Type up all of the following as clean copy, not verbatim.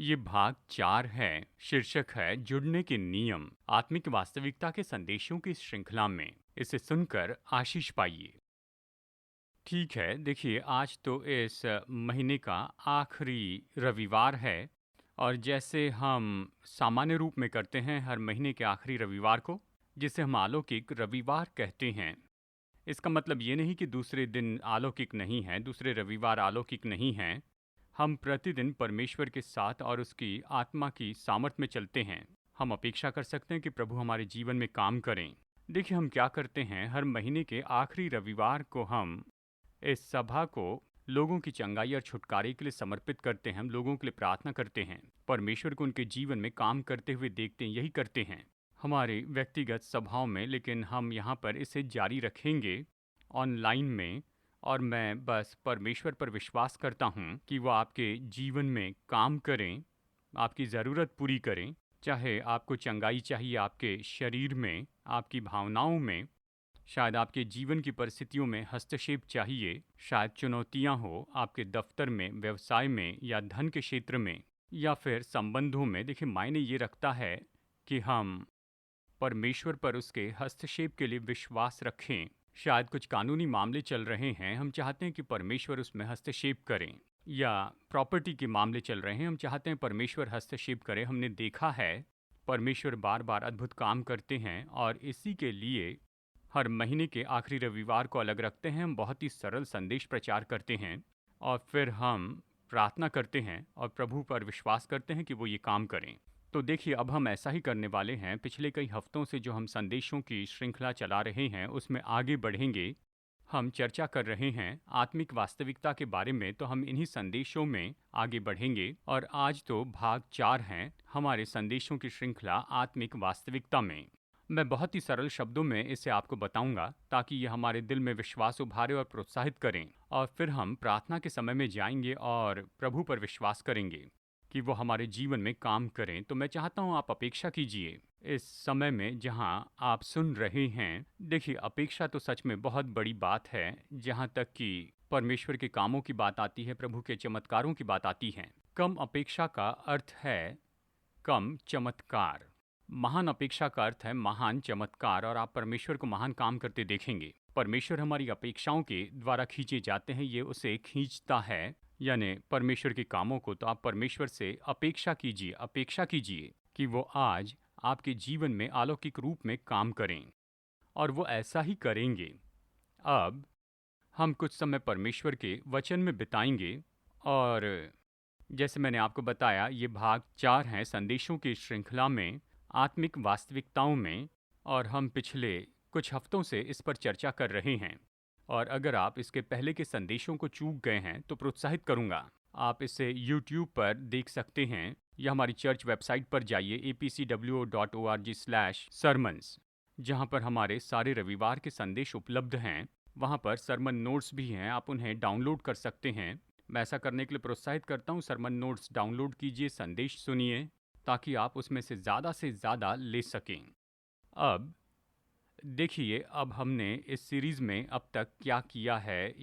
ये भाग 4 है। शीर्षक है जुड़ने के नियम, आत्मिक वास्तविकता के संदेशों की इस श्रृंखला में। इसे सुनकर आशीष पाइए। ठीक है, देखिए आज तो इस महीने का आखिरी रविवार है और जैसे हम सामान्य रूप में करते हैं हर महीने के आखिरी रविवार को, जिसे हम अलौकिक रविवार कहते हैं। इसका मतलब ये नहीं कि दूसरे दिन अलौकिक नहीं हैं, दूसरे रविवार अलौकिक नहीं हैं। हम प्रतिदिन परमेश्वर के साथ और उसकी आत्मा की सामर्थ में चलते हैं। हम अपेक्षा कर सकते हैं कि प्रभु हमारे जीवन में काम करें। देखिए हम क्या करते हैं, हर महीने के आखिरी रविवार को हम इस सभा को लोगों की चंगाई और छुटकारे के लिए समर्पित करते हैं। हम लोगों के लिए प्रार्थना करते हैं, परमेश्वर को उनके जीवन में काम करते हुए देखते हैं, यही करते हैं हमारे व्यक्तिगत सभाओं में। लेकिन हम यहाँ पर इसे जारी रखेंगे ऑनलाइन में, और मैं बस परमेश्वर पर विश्वास करता हूँ कि वो आपके जीवन में काम करें, आपकी ज़रूरत पूरी करें। चाहे आपको चंगाई चाहिए आपके शरीर में, आपकी भावनाओं में, शायद आपके जीवन की परिस्थितियों में हस्तक्षेप चाहिए, शायद चुनौतियां हो आपके दफ्तर में, व्यवसाय में या धन के क्षेत्र में या फिर संबंधों में। देखिए मायने ये रखता है कि हम परमेश्वर पर उसके हस्तक्षेप के लिए विश्वास रखें। शायद कुछ कानूनी मामले चल रहे हैं, हम चाहते हैं कि परमेश्वर उसमें हस्तक्षेप करें, या प्रॉपर्टी के मामले चल रहे हैं, हम चाहते हैं परमेश्वर हस्तक्षेप करें। हमने देखा है परमेश्वर बार बार अद्भुत काम करते हैं और इसी के लिए हर महीने के आखिरी रविवार को अलग रखते हैं। हम बहुत ही सरल संदेश प्रचार करते हैं और फिर हम प्रार्थना करते हैं और प्रभु पर विश्वास करते हैं कि वो ये काम करें। तो देखिए अब हम ऐसा ही करने वाले हैं। पिछले कई हफ्तों से जो हम संदेशों की श्रृंखला चला रहे हैं उसमें आगे बढ़ेंगे। हम चर्चा कर रहे हैं आत्मिक वास्तविकता के बारे में, तो हम इन्हीं संदेशों में आगे बढ़ेंगे और आज तो भाग 4 हैं हमारे संदेशों की श्रृंखला आत्मिक वास्तविकता में। मैं बहुत ही सरल शब्दों में इसे आपको बताऊंगा ताकि ये हमारे दिल में विश्वास उभारे और प्रोत्साहित करें, और फिर हम प्रार्थना के समय में जाएंगे और प्रभु पर विश्वास करेंगे कि वो हमारे जीवन में काम करें। तो मैं चाहता हूँ आप अपेक्षा कीजिए इस समय में जहाँ आप सुन रहे हैं। देखिए अपेक्षा तो सच में बहुत बड़ी बात है। जहाँ तक कि परमेश्वर के कामों की बात आती है, प्रभु के चमत्कारों की बात आती है, कम अपेक्षा का अर्थ है कम चमत्कार। महान अपेक्षा का अर्थ है महान चमत्कार, और आप परमेश्वर को महान काम करते देखेंगे। परमेश्वर हमारी अपेक्षाओं के द्वारा खींचे जाते हैं, ये उसे खींचता है, यानी परमेश्वर के कामों को। तो आप परमेश्वर से अपेक्षा कीजिए कि वो आज आपके जीवन में अलौकिक रूप में काम करें, और वो ऐसा ही करेंगे। अब हम कुछ समय परमेश्वर के वचन में बिताएंगे, और जैसे मैंने आपको बताया ये भाग 4 हैं संदेशों की श्रृंखला में आत्मिक वास्तविकताओं में, और हम पिछले कुछ हफ्तों से इस पर चर्चा कर रहे हैं। और अगर आप इसके पहले के संदेशों को चूक गए हैं तो प्रोत्साहित करूंगा, आप इसे YouTube पर देख सकते हैं या हमारी चर्च वेबसाइट पर जाइए apcwo.org/sermons, जहां पर हमारे सारे रविवार के संदेश उपलब्ध हैं। वहां पर सरमन नोट्स भी हैं, आप उन्हें डाउनलोड कर सकते हैं। मैं ऐसा करने के लिए प्रोत्साहित करता हूँ। सरमन नोट्स डाउनलोड कीजिए, संदेश सुनिए, ताकि आप उसमें से ज़्यादा ले सकें। अब देखिए अब हमने इस सीरीज़ में अब तक क्या किया है,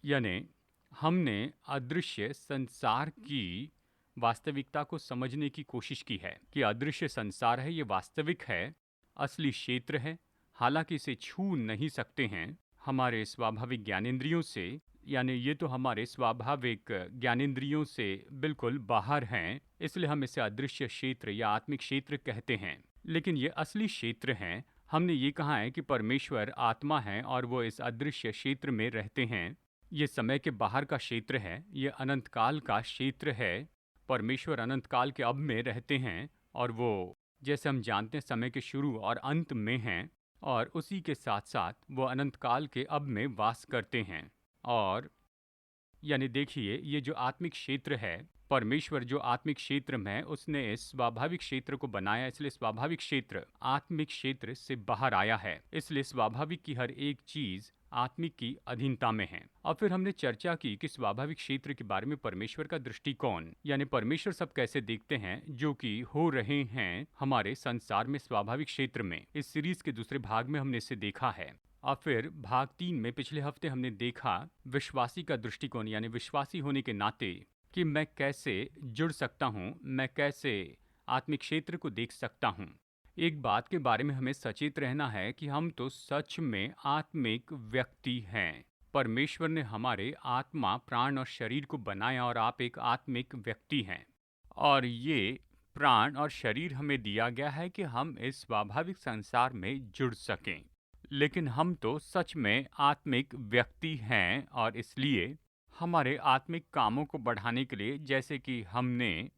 यानी हमने अदृश्य संसार की वास्तविकता को समझने की कोशिश की है कि अदृश्य संसार है, ये वास्तविक है, असली क्षेत्र है। हालांकि इसे छू नहीं सकते हैं हमारे स्वाभाविक ज्ञानेंद्रियों से, यानी ये तो हमारे स्वाभाविक ज्ञानेंद्रियों से बिल्कुल बाहर हैं, इसलिए हम इसे अदृश्य क्षेत्र या आत्मिक क्षेत्र कहते हैं। लेकिन ये असली क्षेत्र हैं। हमने ये कहा है कि परमेश्वर आत्मा है और वो इस अदृश्य क्षेत्र में रहते हैं। ये समय के बाहर का क्षेत्र है, ये अनंत काल का क्षेत्र है। परमेश्वर अनंत काल के अब में रहते हैं, और वो जैसे हम जानते हैं समय के शुरू और अंत में हैं, और उसी के साथ साथ वो अनंत काल के अब में वास करते हैं। और यानी देखिए ये जो आत्मिक क्षेत्र है, परमेश्वर जो आत्मिक क्षेत्र में है उसने इस स्वाभाविक क्षेत्र को बनाया, इसलिए स्वाभाविक क्षेत्र आत्मिक क्षेत्र से बाहर आया है। इसलिए स्वाभाविक की हर एक चीज आत्मिक की अधीनता में है। और फिर हमने चर्चा की कि स्वाभाविक क्षेत्र के बारे में परमेश्वर का दृष्टिकोण, यानी परमेश्वर सब कैसे देखते हैं जो कि हो रहे हैं हमारे संसार में स्वाभाविक क्षेत्र में। इस सीरीज के दूसरे भाग में हमने इसे देखा है। और फिर भाग 3 में पिछले हफ्ते हमने देखा विश्वासी का दृष्टिकोण, यानी विश्वासी होने के नाते कि मैं कैसे जुड़ सकता हूँ, मैं कैसे आत्मिक क्षेत्र को देख सकता हूँ। एक बात के बारे में हमें सचेत रहना है कि हम तो सच में आत्मिक व्यक्ति हैं। परमेश्वर ने हमारे आत्मा, प्राण और शरीर को बनाया और आप एक आत्मिक व्यक्ति हैं। और ये प्राण और शरीर हमें दिया गया है कि हम इस स्वाभाविक संसार में जुड़ सकें। लेकिन हम तो सच में आत्मिक व्यक्ति हैं और इसलिए हमारे आत्मिक कामों को बढ़ाने के लिए, जैसे कि हमने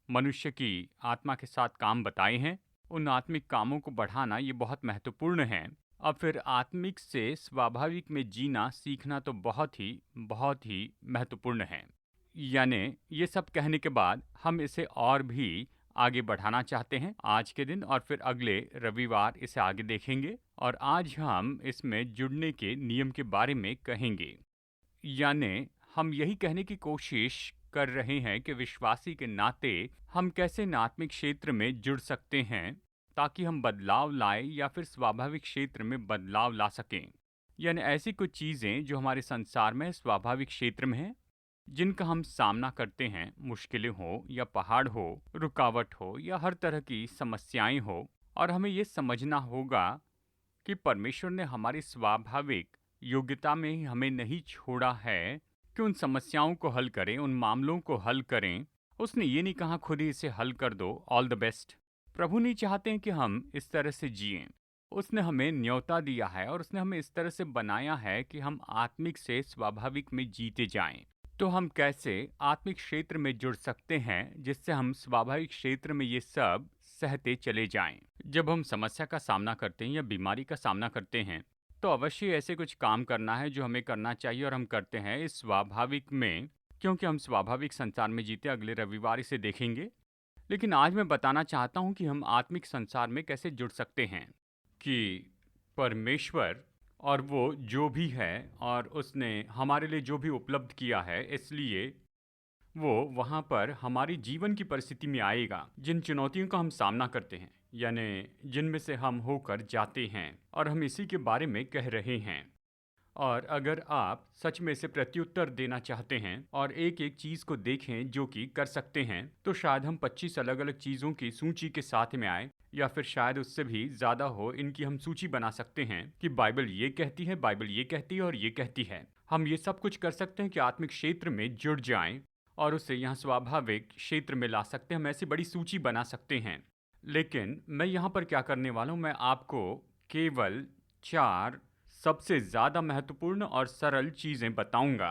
मनुष्य की आत्मा के साथ काम बताए हैं, उन आत्मिक कामों को बढ़ाना ये बहुत महत्वपूर्ण है। अब फिर आत्मिक से स्वाभाविक में जीना सीखना तो बहुत ही महत्वपूर्ण है। यानी ये सब कहने के बाद हम इसे और भी आगे बढ़ाना चाहते हैं आज के दिन, और फिर अगले रविवार इसे आगे देखेंगे। और आज हम इसमें जुड़ने के नियम के बारे में कहेंगे। यानी हम यही कहने की कोशिश कर रहे हैं कि विश्वासी के नाते हम कैसे आत्मिक क्षेत्र में जुड़ सकते हैं ताकि हम बदलाव लाएं या फिर स्वाभाविक क्षेत्र में बदलाव ला सकें। यानी ऐसी कुछ चीज़ें जो हमारे संसार में स्वाभाविक क्षेत्र में हैं, जिनका हम सामना करते हैं, मुश्किलें हो या पहाड़ हो, रुकावट हो या हर तरह की समस्याएं हो, और हमें ये समझना होगा कि परमेश्वर ने हमारी स्वाभाविक योग्यता में ही हमें नहीं छोड़ा है कि उन समस्याओं को हल करें, उन मामलों को हल करें। उसने ये नहीं कहा खुद ही इसे हल कर दो, ऑल द बेस्ट। प्रभु नहीं चाहते हैं कि हम इस तरह से जिएं। उसने हमें न्योता दिया है और उसने हमें इस तरह से बनाया है कि हम आत्मिक से स्वाभाविक में जीते जाएं। तो हम कैसे आत्मिक क्षेत्र में जुड़ सकते हैं जिससे हम स्वाभाविक क्षेत्र में ये सब सहते चले जाएं। जब हम समस्या का सामना करते हैं या बीमारी का सामना करते हैं तो अवश्य ऐसे कुछ काम करना है जो हमें करना चाहिए और हम करते हैं इस स्वाभाविक में, क्योंकि हम स्वाभाविक संसार में जीते। अगले रविवार इसे देखेंगे। लेकिन आज मैं बताना चाहता हूं कि हम आत्मिक संसार में कैसे जुड़ सकते हैं, कि परमेश्वर और वो जो भी है और उसने हमारे लिए जो भी उपलब्ध किया है, इसलिए वो वहाँ पर हमारी जीवन की परिस्थिति में आएगा। जिन चुनौतियों का हम सामना करते हैं, यानी जिनमें से हम होकर जाते हैं, और हम इसी के बारे में कह रहे हैं। और अगर आप सच में इसे प्रत्युत्तर देना चाहते हैं और एक एक चीज़ को देखें जो कि कर सकते हैं, तो शायद हम 25 अलग अलग चीज़ों की सूची के साथ में आए, या फिर शायद उससे भी ज़्यादा हो। इनकी हम सूची बना सकते हैं कि बाइबल ये कहती है, बाइबल ये कहती है और ये कहती है। हम ये सब कुछ कर सकते हैं कि आत्मिक क्षेत्र में जुड़ जाएं और उसे यहाँ स्वाभाविक क्षेत्र में ला सकते हैं। हम ऐसी बड़ी सूची बना सकते हैं। लेकिन मैं यहाँ पर क्या करने वाला हूँ, मैं आपको केवल 4 सबसे ज़्यादा महत्वपूर्ण और सरल चीज़ें बताऊंगा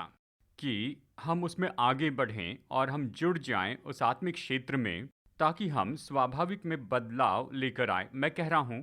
कि हम उसमें आगे बढ़ें और हम जुड़ जाएं उस आत्मिक क्षेत्र में, ताकि हम स्वाभाविक में बदलाव लेकर आए। मैं कह रहा हूं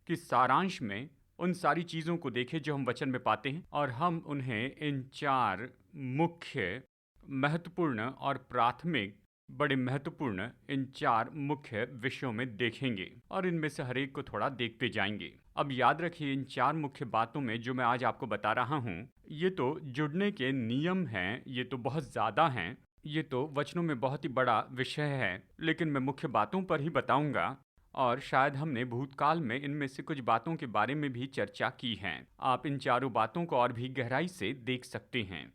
कि सारांश में उन सारी चीज़ों को देखें जो हम वचन में पाते हैं, और हम उन्हें इन 4 मुख्य महत्वपूर्ण और प्राथमिक, बड़े महत्वपूर्ण इन 4 मुख्य विषयों में देखेंगे और इनमें से हर एक को थोड़ा देखते जाएंगे। अब याद रखिए, इन 4 मुख्य बातों में जो मैं आज आपको बता रहा हूँ, ये तो जुड़ने के नियम हैं, ये तो बहुत ज़्यादा हैं, ये तो वचनों में बहुत ही बड़ा विषय है। लेकिन मैं मुख्य बातों पर ही बताऊंगा, और शायद हमने भूतकाल में इनमें से कुछ बातों के बारे में भी चर्चा की है। आप इन चारों बातों को और भी गहराई से देख सकते हैं।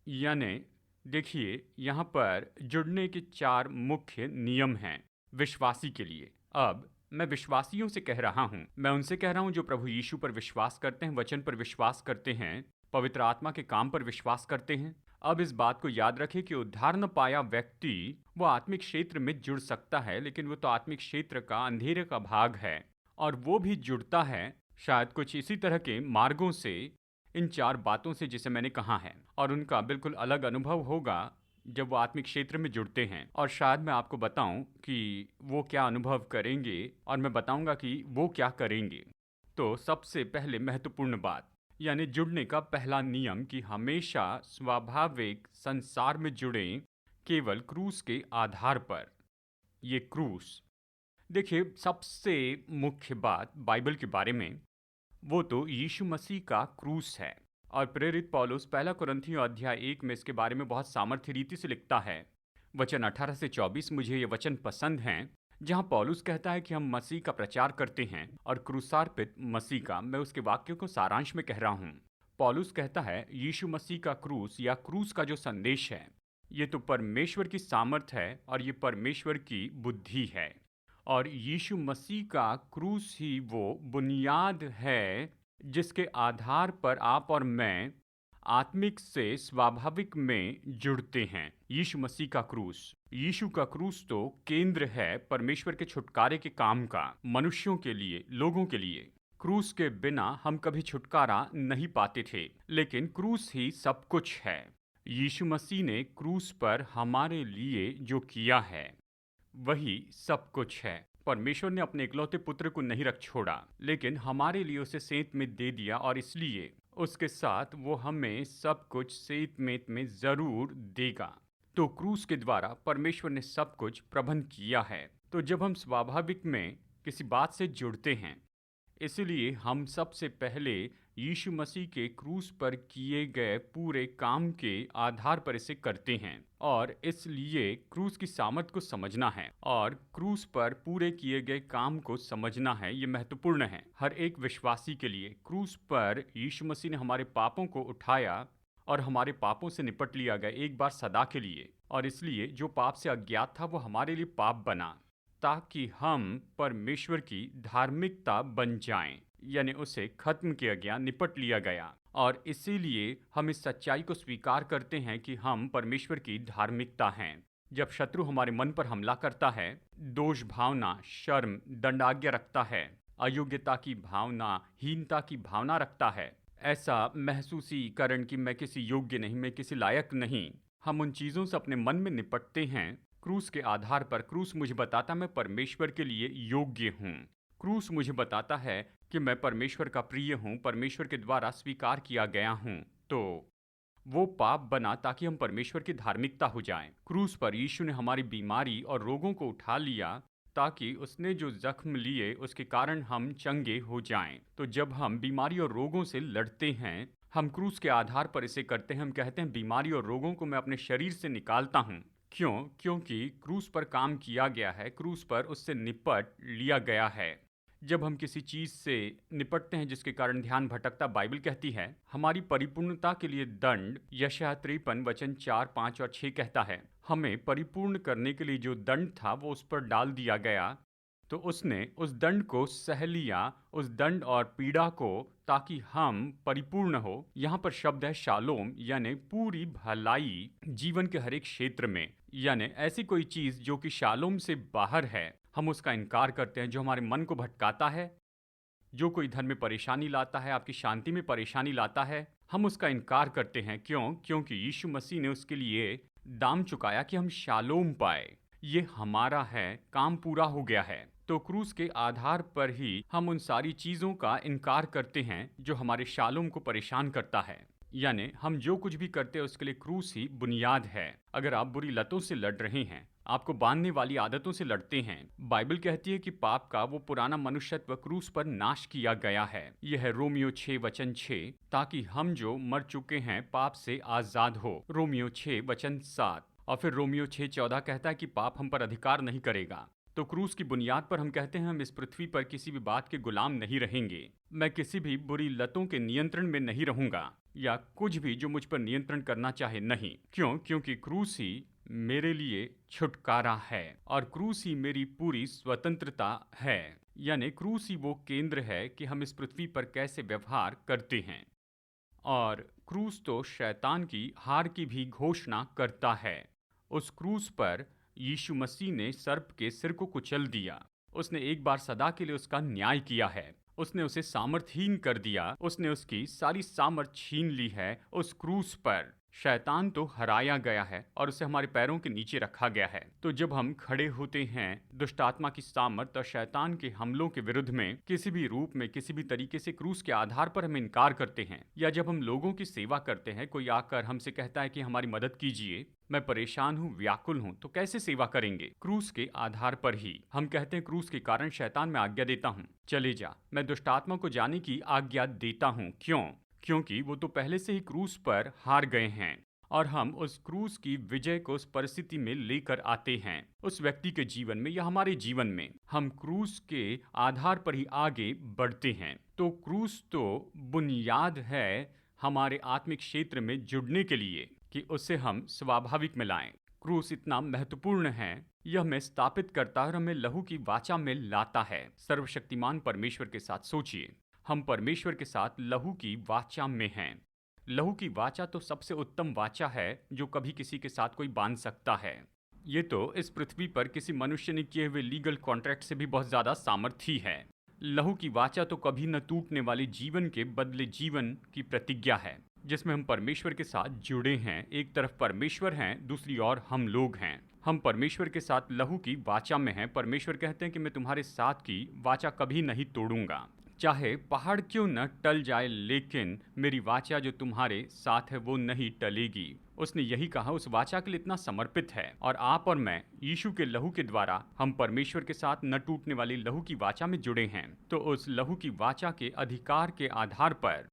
यानी देखिए, यहाँ पर जुड़ने के 4 मुख्य नियम हैं विश्वासी के लिए। अब मैं विश्वासियों से कह रहा हूँ, मैं उनसे कह रहा हूँ जो प्रभु यीशु पर विश्वास करते हैं, वचन पर विश्वास करते हैं, पवित्र आत्मा के काम पर विश्वास करते हैं। अब इस बात को याद रखें कि उद्धार न पाया व्यक्ति वो आत्मिक क्षेत्र में जुड़ सकता है, लेकिन वो तो आत्मिक क्षेत्र का अंधेरे का भाग है, और वो भी जुड़ता है शायद कुछ इसी तरह के मार्गों से, इन 4 बातों से जिसे मैंने कहा है। और उनका बिल्कुल अलग अनुभव होगा जब वो आत्मिक क्षेत्र में जुड़ते हैं। और शायद मैं आपको बताऊं कि वो क्या अनुभव करेंगे, और मैं बताऊंगा कि वो क्या करेंगे। तो सबसे पहले महत्वपूर्ण बात, यानी जुड़ने का पहला नियम, कि हमेशा स्वाभाविक संसार में जुड़ें केवल क्रूस के आधार पर। ये क्रूस, देखिए, सबसे मुख्य बात बाइबल के बारे में वो तो यीशु मसीह का क्रूस है। और प्रेरित पौलुस 1 कुरिन्थियों अध्याय 1 में इसके बारे में बहुत सामर्थ्य रीति से लिखता है। वचन 18 से 24 मुझे ये वचन पसंद हैं, जहां पौलुस कहता है कि हम मसीह का प्रचार करते हैं और क्रूसार्पित मसीह का। मैं उसके वाक्यों को सारांश में कह रहा हूं। पौलुस कहता है, यीशु मसीह का क्रूस या क्रूस का जो संदेश है, ये तो परमेश्वर की सामर्थ है और ये परमेश्वर की बुद्धि है। और यीशु मसीह का क्रूस ही वो बुनियाद है जिसके आधार पर आप और मैं आत्मिक से स्वाभाविक में जुड़ते हैं। यीशु का क्रूस तो केंद्र है परमेश्वर के छुटकारे के काम का, मनुष्यों के लिए, लोगों के लिए। क्रूस के बिना हम कभी छुटकारा नहीं पाते थे, लेकिन क्रूस ही सब कुछ है। यीशु मसीह ने क्रूस पर हमारे लिए जो किया है वही सब कुछ है। परमेश्वर ने अपने इकलौते पुत्र को नहीं रख छोड़ा, लेकिन हमारे लिए उसे सेंत में दे दिया, और इसलिए उसके साथ वो हमें सब कुछ सेंत में जरूर देगा। तो क्रूस के द्वारा परमेश्वर ने सब कुछ प्रबंध किया है। तो जब हम स्वाभाविक में किसी बात से जुड़ते हैं, इसलिए हम सबसे पहले यीशु मसीह के क्रूस पर किए गए पूरे काम के आधार पर इसे करते हैं, और इसलिए क्रूस की सामर्थ को समझना है और क्रूस पर पूरे किए गए काम को समझना है। ये महत्वपूर्ण है हर एक विश्वासी के लिए। क्रूस पर यीशु मसीह ने हमारे पापों को उठाया और हमारे पापों से निपट लिया गया एक बार सदा के लिए, और इसलिए जो पाप से अज्ञात था वो हमारे लिए पाप बना, ताकि हम परमेश्वर की धार्मिकता बन जाएं। यानी उसे खत्म किया गया, निपट लिया गया, और इसीलिए हम इस सच्चाई को स्वीकार करते हैं कि हम परमेश्वर की धार्मिकता हैं। जब शत्रु हमारे मन पर हमला करता है, दोष भावना, शर्म, दंडाज्ञा रखता है, अयोग्यता की भावना, हीनता की भावना रखता है, ऐसा महसूसीकरण कि मैं किसी योग्य नहीं, मैं किसी लायक नहीं, हम उन चीज़ों से अपने मन में निपटते हैं। क्रूस के आधार पर क्रूस मुझे बताता मैं परमेश्वर के लिए योग्य हूँ। क्रूस मुझे बताता है कि मैं परमेश्वर का प्रिय हूँ, परमेश्वर के द्वारा स्वीकार किया गया हूँ। तो वो पाप बना ताकि हम परमेश्वर की धार्मिकता हो जाएं। क्रूस पर यीशु ने हमारी बीमारी और रोगों को उठा लिया, ताकि उसने जो जख्म लिए उसके कारण हम चंगे हो जाएं। तो जब हम बीमारी और रोगों से लड़ते हैं, हम क्रूस के आधार पर इसे करते हैं। हम कहते हैं बीमारी और रोगों को मैं अपने शरीर से निकालता हूँ। क्यों? क्योंकि क्रूस पर काम किया गया है, क्रूस पर उससे निपट लिया गया है। जब हम किसी चीज़ से निपटते हैं जिसके कारण ध्यान भटकता, बाइबल कहती है हमारी परिपूर्णता के लिए दंड, यशायाह 53 वचन 4, 5 और 6 कहता है हमें परिपूर्ण करने के लिए जो दंड था वो उस पर डाल दिया गया। तो उसने उस दंड को सह लिया, उस दंड और पीड़ा को, ताकि हम परिपूर्ण हो। यहाँ पर शब्द है शालोम, यानी पूरी भलाई जीवन के हर एक क्षेत्र में। यानी ऐसी कोई चीज़ जो कि शालोम से बाहर है, हम उसका इनकार करते हैं। जो हमारे मन को भटकाता है, जो कोई धन में परेशानी लाता है, आपकी शांति में परेशानी लाता है, हम उसका इनकार करते हैं। क्यों? क्योंकि यीशु मसीह ने उसके लिए दाम चुकाया कि हम शालोम पाए। ये हमारा है, काम पूरा हो गया है। तो क्रूस के आधार पर ही हम उन सारी चीज़ों का इनकार करते हैं जो हमारे शालोम को परेशान करता है। यानी हम जो कुछ भी करते हैं उसके लिए क्रूस ही बुनियाद है। अगर आप बुरी लतों से लड़ रहे हैं, आपको बांधने वाली आदतों से लड़ते हैं, बाइबल कहती है कि पाप का वो पुराना मनुष्यत्व क्रूस पर नाश किया गया है। यह है रोमियो 6 वचन 6, ताकि हम जो मर चुके हैं पाप से आजाद हो। रोमियो 6 वचन 7। और फिर रोमियो 6:14 कहता है कि पाप हम पर अधिकार नहीं करेगा। तो क्रूस की बुनियाद पर हम कहते हैं हम इस पृथ्वी पर किसी भी बात के गुलाम नहीं रहेंगे। मैं किसी भी बुरी लतों के नियंत्रण में नहीं रहूंगा, या कुछ भी जो मुझ पर नियंत्रण करना चाहे नहीं। क्यों? क्योंकि क्रूस ही मेरे लिए छुटकारा है, और क्रूस ही मेरी पूरी स्वतंत्रता है। यानी क्रूस ही वो केंद्र है कि हम इस पृथ्वी पर कैसे व्यवहार करते हैं। और क्रूस तो शैतान की हार की भी घोषणा करता है। उस क्रूस पर यीशु मसीह ने सर्प के सिर को कुचल दिया। उसने एक बार सदा के लिए उसका न्याय किया है। उसने उसे सामर्थहीन कर दिया। उसने उसकी सारी सामर्थ छीन ली है। उस क्रूस पर शैतान तो हराया गया है और उसे हमारे पैरों के नीचे रखा गया है। तो जब हम खड़े होते हैं दुष्ट आत्मा की सामर्थ और शैतान के हमलों के विरुद्ध में, किसी भी रूप में, किसी भी तरीके से क्रूस के आधार पर हम इनकार करते हैं, या जब हम लोगों की सेवा करते हैं, कोई आकर हमसे कहता है कि हमारी मदद कीजिए, मैं परेशान हूँ, व्याकुल हूँ, तो कैसे सेवा करेंगे? क्रूस के आधार पर ही। हम कहते हैं क्रूस के कारण शैतान मैं आज्ञा देता हूँ, चले जा, मैं दुष्ट आत्मा को जाने की आज्ञा देता हूँ। क्यों? क्योंकि वो तो पहले से ही क्रूस पर हार गए हैं, और हम उस क्रूस की विजय को उस परिस्थिति में लेकर आते हैं। उस व्यक्ति के जीवन में या हमारे जीवन में हम क्रूस के आधार पर ही आगे बढ़ते हैं। तो क्रूस तो बुनियाद है हमारे आत्मिक क्षेत्र में जुड़ने के लिए, कि उसे हम स्वाभाविक में लाएं। क्रूस इतना महत्वपूर्ण है, यह हमें स्थापित करता है और हमें लहू की वाचा में लाता है। सर्वशक्तिमान परमेश्वर के साथ सोचिए, हम परमेश्वर के साथ लहू की वाचा में हैं। लहू की वाचा तो सबसे उत्तम वाचा है जो कभी किसी के साथ कोई बांध सकता है। ये तो इस पृथ्वी पर किसी मनुष्य ने किए हुए लीगल कॉन्ट्रैक्ट से भी बहुत ज्यादा सामर्थी है। लहू की वाचा तो कभी न टूटने वाले जीवन के बदले जीवन की प्रतिज्ञा है, जिसमें हम परमेश्वर के साथ जुड़े हैं। एक तरफ परमेश्वर हैं, दूसरी ओर हम लोग हैं। हम परमेश्वर के साथ लहू की वाचा में हैं। परमेश्वर कहते हैं कि मैं तुम्हारे साथ की वाचा कभी नहीं तोड़ूंगा, चाहे पहाड़ क्यों न टल जाए, लेकिन मेरी वाचा जो तुम्हारे साथ है वो नहीं टलेगी। उसने यही कहा, उस वाचा के लिए इतना समर्पित है। और आप और मैं यीशु के लहू के द्वारा हम परमेश्वर के साथ न टूटने वाली लहू की वाचा में जुड़े हैं। तो उस लहू की वाचा के अधिकार के आधार पर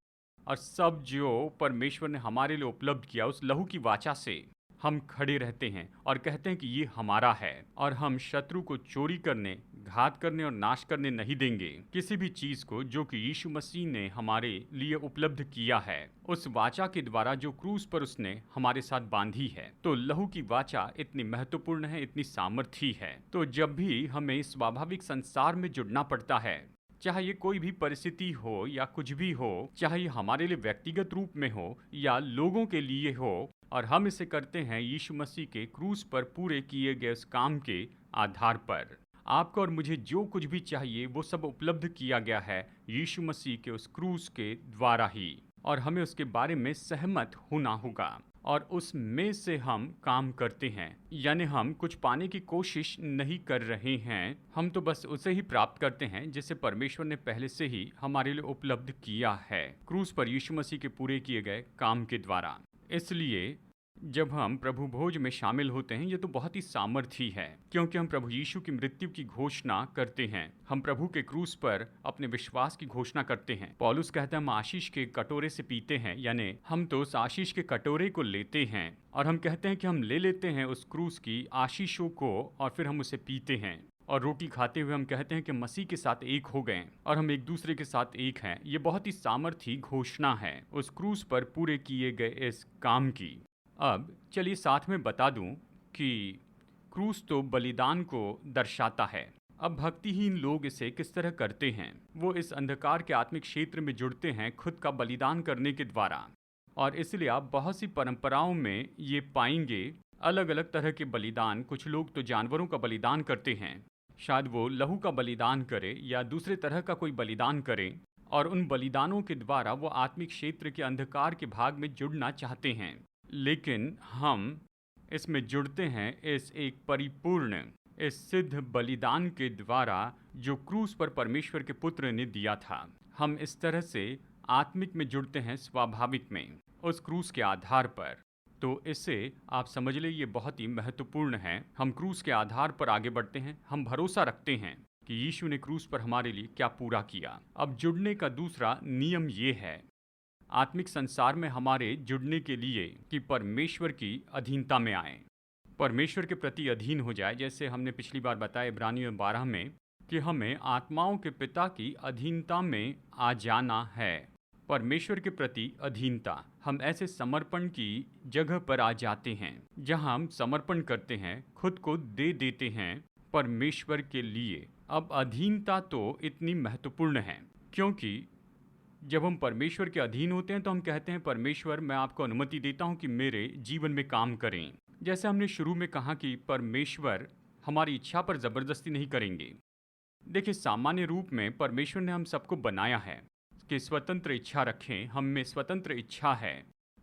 और सब जो परमेश्वर ने हमारे लिए उपलब्ध किया, उस लहू की वाचा से हम खड़े रहते हैं और कहते हैं कि ये हमारा है और हम शत्रु को चोरी करने, घात करने और नाश करने नहीं देंगे। किसी भी चीज को जो कि यीशु मसीह ने हमारे लिए उपलब्ध किया है, उस वाचा के द्वारा जो क्रूस पर उसने हमारे साथ बांधी है। तो लहू की वाचा इतनी महत्वपूर्ण है, इतनी सामर्थी है। तो जब भी हमें स्वाभाविक संसार में जुड़ना पड़ता है, चाहे ये कोई भी परिस्थिति हो या कुछ भी हो, चाहे ये हमारे लिए व्यक्तिगत रूप में हो या लोगों के लिए हो, और हम इसे करते हैं यीशु मसीह के क्रूस पर पूरे किए गए उस काम के आधार पर। आपको और मुझे जो कुछ भी चाहिए वो सब उपलब्ध किया गया है यीशु मसीह के उस क्रूस के द्वारा ही, और हमें उसके बारे में सहमत होना होगा और उसमें से हम काम करते हैं। यानी हम कुछ पाने की कोशिश नहीं कर रहे हैं, हम तो बस उसे ही प्राप्त करते हैं जिसे परमेश्वर ने पहले से ही हमारे लिए उपलब्ध किया है क्रूस पर यीशु मसीह के पूरे किए गए काम के द्वारा। इसलिए जब हम प्रभु भोज में शामिल होते हैं, ये तो बहुत ही सामर्थी है, क्योंकि हम प्रभु यीशु की मृत्यु की घोषणा करते हैं। हम प्रभु के क्रूस पर अपने विश्वास की घोषणा करते हैं। पौलुस कहता है हम आशीष के कटोरे से पीते हैं, यानी हम तो उस आशीष के कटोरे को लेते हैं और हम कहते हैं कि हम ले लेते हैं उस क्रूस की आशीषों को और फिर हम उसे पीते हैं। और रोटी खाते हुए हम कहते हैं कि मसीह के साथ एक हो गए और हम एक दूसरे के साथ एक हैं। ये बहुत ही सामर्थी घोषणा है उस क्रूस पर पूरे किए गए इस काम की। अब चलिए साथ में बता दूं कि क्रूस तो बलिदान को दर्शाता है। अब भक्तिहीन लोग इसे किस तरह करते हैं? वो इस अंधकार के आत्मिक क्षेत्र में जुड़ते हैं खुद का बलिदान करने के द्वारा, और इसलिए आप बहुत सी परंपराओं में ये पाएंगे अलग अलग तरह के बलिदान। कुछ लोग तो जानवरों का बलिदान करते हैं, शायद वो लहू का बलिदान करे या दूसरे तरह का कोई बलिदान करे, और उन बलिदानों के द्वारा वो आत्मिक क्षेत्र के अंधकार के भाग में जुड़ना चाहते हैं। लेकिन हम इसमें जुड़ते हैं इस एक परिपूर्ण, इस सिद्ध बलिदान के द्वारा जो क्रूस पर परमेश्वर के पुत्र ने दिया था। हम इस तरह से आत्मिक में जुड़ते हैं स्वाभाविक में उस क्रूस के आधार पर। तो इससे आप समझ ले ये बहुत ही महत्वपूर्ण है। हम क्रूस के आधार पर आगे बढ़ते हैं। हम भरोसा रखते हैं कि यीशु ने क्रूस पर हमारे लिए क्या पूरा किया। अब जुड़ने का दूसरा नियम ये है आत्मिक संसार में हमारे जुड़ने के लिए कि परमेश्वर की अधीनता में आए, परमेश्वर के प्रति अधीन हो जाए। जैसे हमने पिछली बार बताया इब्रानियों 12 में कि हमें आत्माओं के पिता की अधीनता में आ जाना है। परमेश्वर के प्रति अधीनता, हम ऐसे समर्पण की जगह पर आ जाते हैं जहां हम समर्पण करते हैं, खुद को दे देते हैं परमेश्वर के लिए। अब अधीनता तो इतनी महत्वपूर्ण है क्योंकि जब हम परमेश्वर के अधीन होते हैं तो हम कहते हैं परमेश्वर मैं आपको अनुमति देता हूं कि मेरे जीवन में काम करें। जैसे हमने शुरू में कहा कि परमेश्वर हमारी इच्छा पर ज़बरदस्ती नहीं करेंगे। देखिए सामान्य रूप में परमेश्वर ने हम सबको बनाया है कि स्वतंत्र इच्छा रखें, हम में स्वतंत्र इच्छा है।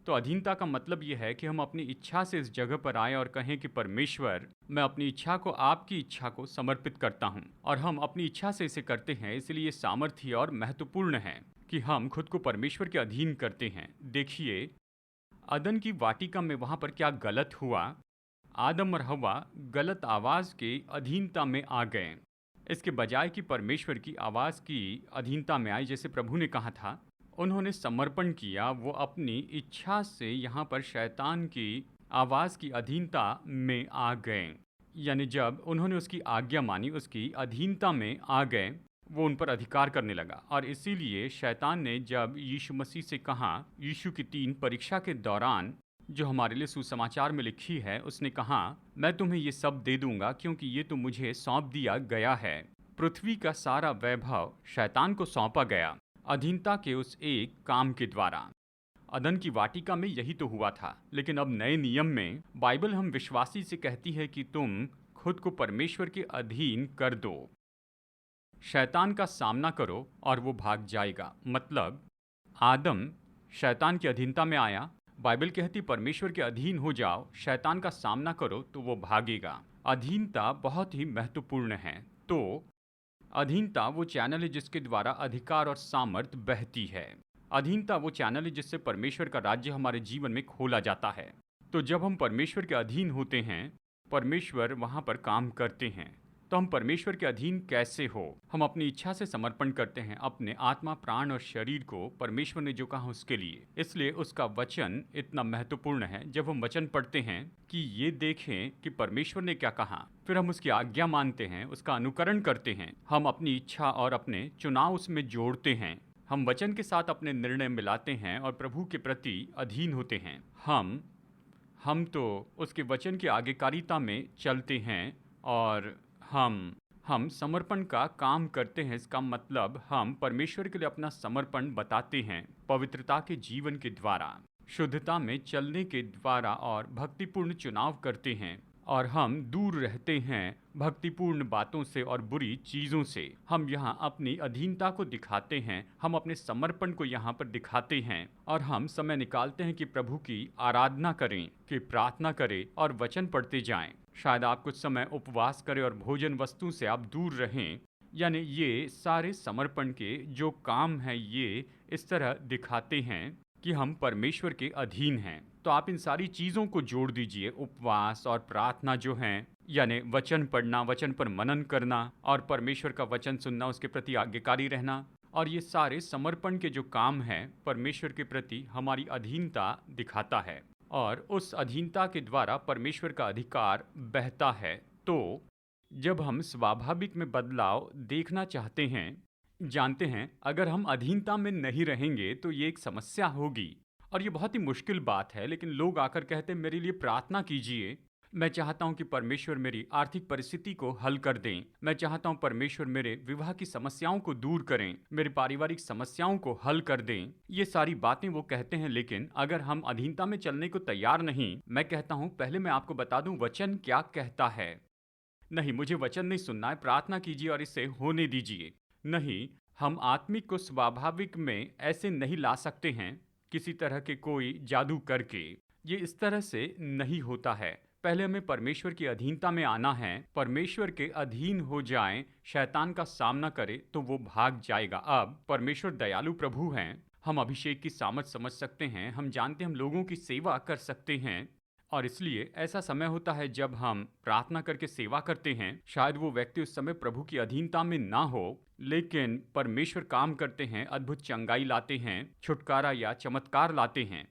तो अधीनता का मतलब यह है कि हम अपनी इच्छा से इस जगह पर आए और कहें कि परमेश्वर मैं अपनी इच्छा को आपकी इच्छा को समर्पित करता हूं, और हम अपनी इच्छा से इसे करते हैं। इसलिए ये सामर्थ्य और महत्वपूर्ण है कि हम खुद को परमेश्वर के अधीन करते हैं। देखिए अदन की वाटिका में वहाँ पर क्या गलत हुआ, आदम और हव्वा गलत आवाज़ के अधीनता में आ गए, इसके बजाय कि परमेश्वर की आवाज़ की अधीनता में आए। जैसे प्रभु ने कहा था, उन्होंने समर्पण किया, वो अपनी इच्छा से यहाँ पर शैतान की आवाज़ की अधीनता में आ गए। यानी जब उन्होंने उसकी आज्ञा मानी, उसकी अधीनता में आ गए, वो उन पर अधिकार करने लगा। और इसीलिए शैतान ने जब यीशु मसीह से कहा, यीशु की 3 परीक्षा के दौरान जो हमारे लिए सुसमाचार में लिखी है, उसने कहा, मैं तुम्हें ये सब दे दूंगा क्योंकि ये तो मुझे सौंप दिया गया है। पृथ्वी का सारा वैभव शैतान को सौंपा गया, अधीनता के उस एक काम के द्वारा। अदन की वाटिका में यही तो हुआ था, लेकिन अब नए नियम में बाइबल हम विश्वासी से कहती है कि तुम खुद को परमेश्वर के अधीन कर दो, शैतान का सामना करो और वो भाग जाएगा। मतलब आदम शैतान की अधीनता में आया, बाइबल कहती परमेश्वर के अधीन हो जाओ, शैतान का सामना करो तो वो भागेगा। अधीनता बहुत ही महत्वपूर्ण है। तो अधीनता वो चैनल है जिसके द्वारा अधिकार और सामर्थ बहती है। अधीनता वो चैनल है जिससे परमेश्वर का राज्य हमारे जीवन में खोला जाता है। तो जब हम परमेश्वर के अधीन होते हैं, परमेश्वर वहाँ पर काम करते हैं। तो हम परमेश्वर के अधीन कैसे हो? हम अपनी इच्छा से समर्पण करते हैं अपने आत्मा, प्राण और शरीर को परमेश्वर ने जो कहा उसके लिए। इसलिए उसका वचन इतना महत्वपूर्ण है। जब हम वचन पढ़ते हैं कि ये देखें कि परमेश्वर ने क्या कहा, फिर हम उसकी आज्ञा मानते हैं, उसका अनुकरण करते हैं। हम अपनी इच्छा और अपने चुनाव उसमें जोड़ते हैं। हम वचन के साथ अपने निर्णय मिलाते हैं और प्रभु के प्रति अधीन होते हैं। हम तो उसके वचन की आज्ञाकारिता में चलते हैं और हम समर्पण का काम करते हैं। इसका मतलब हम परमेश्वर के लिए अपना समर्पण बताते हैं पवित्रता के जीवन के द्वारा, शुद्धता में चलने के द्वारा और भक्तिपूर्ण चुनाव करते हैं। और हम दूर रहते हैं भक्तिपूर्ण बातों से और बुरी चीज़ों से। हम यहाँ अपनी अधीनता को दिखाते हैं, हम अपने समर्पण को यहाँ पर दिखाते हैं और हम समय निकालते हैं कि प्रभु की आराधना करें, कि प्रार्थना करें और वचन पढ़ते जाएं। शायद आप कुछ समय उपवास करें और भोजन वस्तु से आप दूर रहें। यानी ये सारे समर्पण के जो काम हैं, ये इस तरह दिखाते हैं कि हम परमेश्वर के अधीन हैं। तो आप इन सारी चीज़ों को जोड़ दीजिए, उपवास और प्रार्थना जो हैं, यानी वचन पढ़ना, वचन पर मनन करना और परमेश्वर का वचन सुनना, उसके प्रति आज्ञाकारी रहना, और ये सारे समर्पण के जो काम हैं परमेश्वर के प्रति हमारी अधीनता दिखाता है और उस अधीनता के द्वारा परमेश्वर का अधिकार बहता है। तो जब हम स्वाभाविक में बदलाव देखना चाहते हैं, जानते हैं अगर हम अधीनता में नहीं रहेंगे तो ये एक समस्या होगी और ये बहुत ही मुश्किल बात है। लेकिन लोग आकर कहते हैं मेरे लिए प्रार्थना कीजिए, मैं चाहता हूं कि परमेश्वर मेरी आर्थिक परिस्थिति को हल कर दें, मैं चाहता हूं परमेश्वर मेरे विवाह की समस्याओं को दूर करें, मेरी पारिवारिक समस्याओं को हल कर दें। ये सारी बातें वो कहते हैं, लेकिन अगर हम अधीनता में चलने को तैयार नहीं, मैं कहता हूं पहले मैं आपको बता दूं वचन क्या कहता है। नहीं, मुझे वचन नहीं सुनना है, प्रार्थना कीजिए और इसे होने दीजिए। नहीं, हम आत्मिक को स्वाभाविक में ऐसे नहीं ला सकते हैं किसी तरह के कोई जादू करके। ये इस तरह से नहीं होता है। पहले हमें परमेश्वर की अधीनता में आना है। परमेश्वर के अधीन हो जाएं, शैतान का सामना करे तो वो भाग जाएगा। अब परमेश्वर दयालु प्रभु हैं, हम अभिषेक की सामर्थ समझ सकते हैं, हम जानते हैं हम लोगों की सेवा कर सकते हैं। और इसलिए ऐसा समय होता है जब हम प्रार्थना करके सेवा करते हैं। शायद वो व्यक्ति उस समय प्रभु की अधीनता में ना हो, लेकिन परमेश्वर काम करते हैं, अद्भुत चंगाई लाते हैं, छुटकारा या चमत्कार लाते हैं।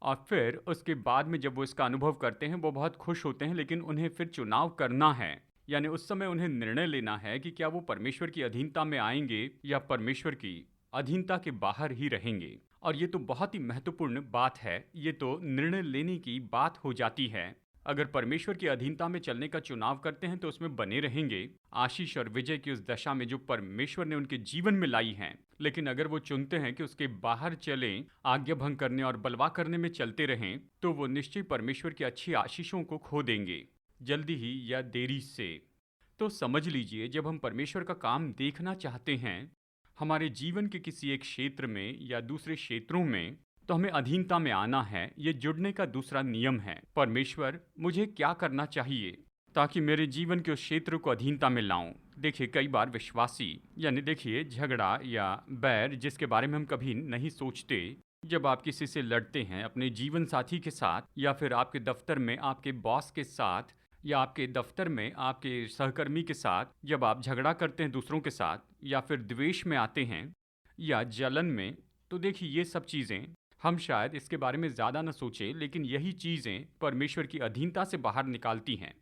और फिर उसके बाद में जब वो इसका अनुभव करते हैं वो बहुत खुश होते हैं, लेकिन उन्हें फिर चुनाव करना है। यानी उस समय उन्हें निर्णय लेना है कि क्या वो परमेश्वर की अधीनता में आएंगे या परमेश्वर की अधीनता के बाहर ही रहेंगे। और ये तो बहुत ही महत्वपूर्ण बात है, ये तो निर्णय लेने की बात हो जाती है। अगर परमेश्वर की अधीनता में चलने का चुनाव करते हैं तो उसमें बने रहेंगे, आशीष और विजय की उस दशा में जो परमेश्वर ने उनके जीवन में लाई है। लेकिन अगर वो चुनते हैं कि उसके बाहर चलें, आज्ञा भंग करने और बलवा करने में चलते रहें, तो वो निश्चय परमेश्वर की अच्छी आशीषों को खो देंगे, जल्दी ही या देरी से। तो समझ लीजिए, जब हम परमेश्वर का काम देखना चाहते हैं हमारे जीवन के किसी एक क्षेत्र में या दूसरे क्षेत्रों में, तो हमें अधीनता में आना है। ये जुड़ने का दूसरा नियम है। परमेश्वर मुझे क्या करना चाहिए ताकि मेरे जीवन के उस क्षेत्र को अधीनता में लाऊं। देखिए, कई बार विश्वासी यानी देखिए झगड़ा या बैर जिसके बारे में हम कभी नहीं सोचते, जब आप किसी से लड़ते हैं अपने जीवन साथी के साथ, या फिर आपके दफ्तर में आपके बॉस के साथ, या आपके दफ्तर में आपके सहकर्मी के साथ, जब आप झगड़ा करते हैं दूसरों के साथ, या फिर द्वेष में आते हैं या जलन में, तो देखिए ये सब चीज़ें हम शायद इसके बारे में ज़्यादा न सोचें, लेकिन यही चीज़ें परमेश्वर की अधीनता से बाहर निकालती हैं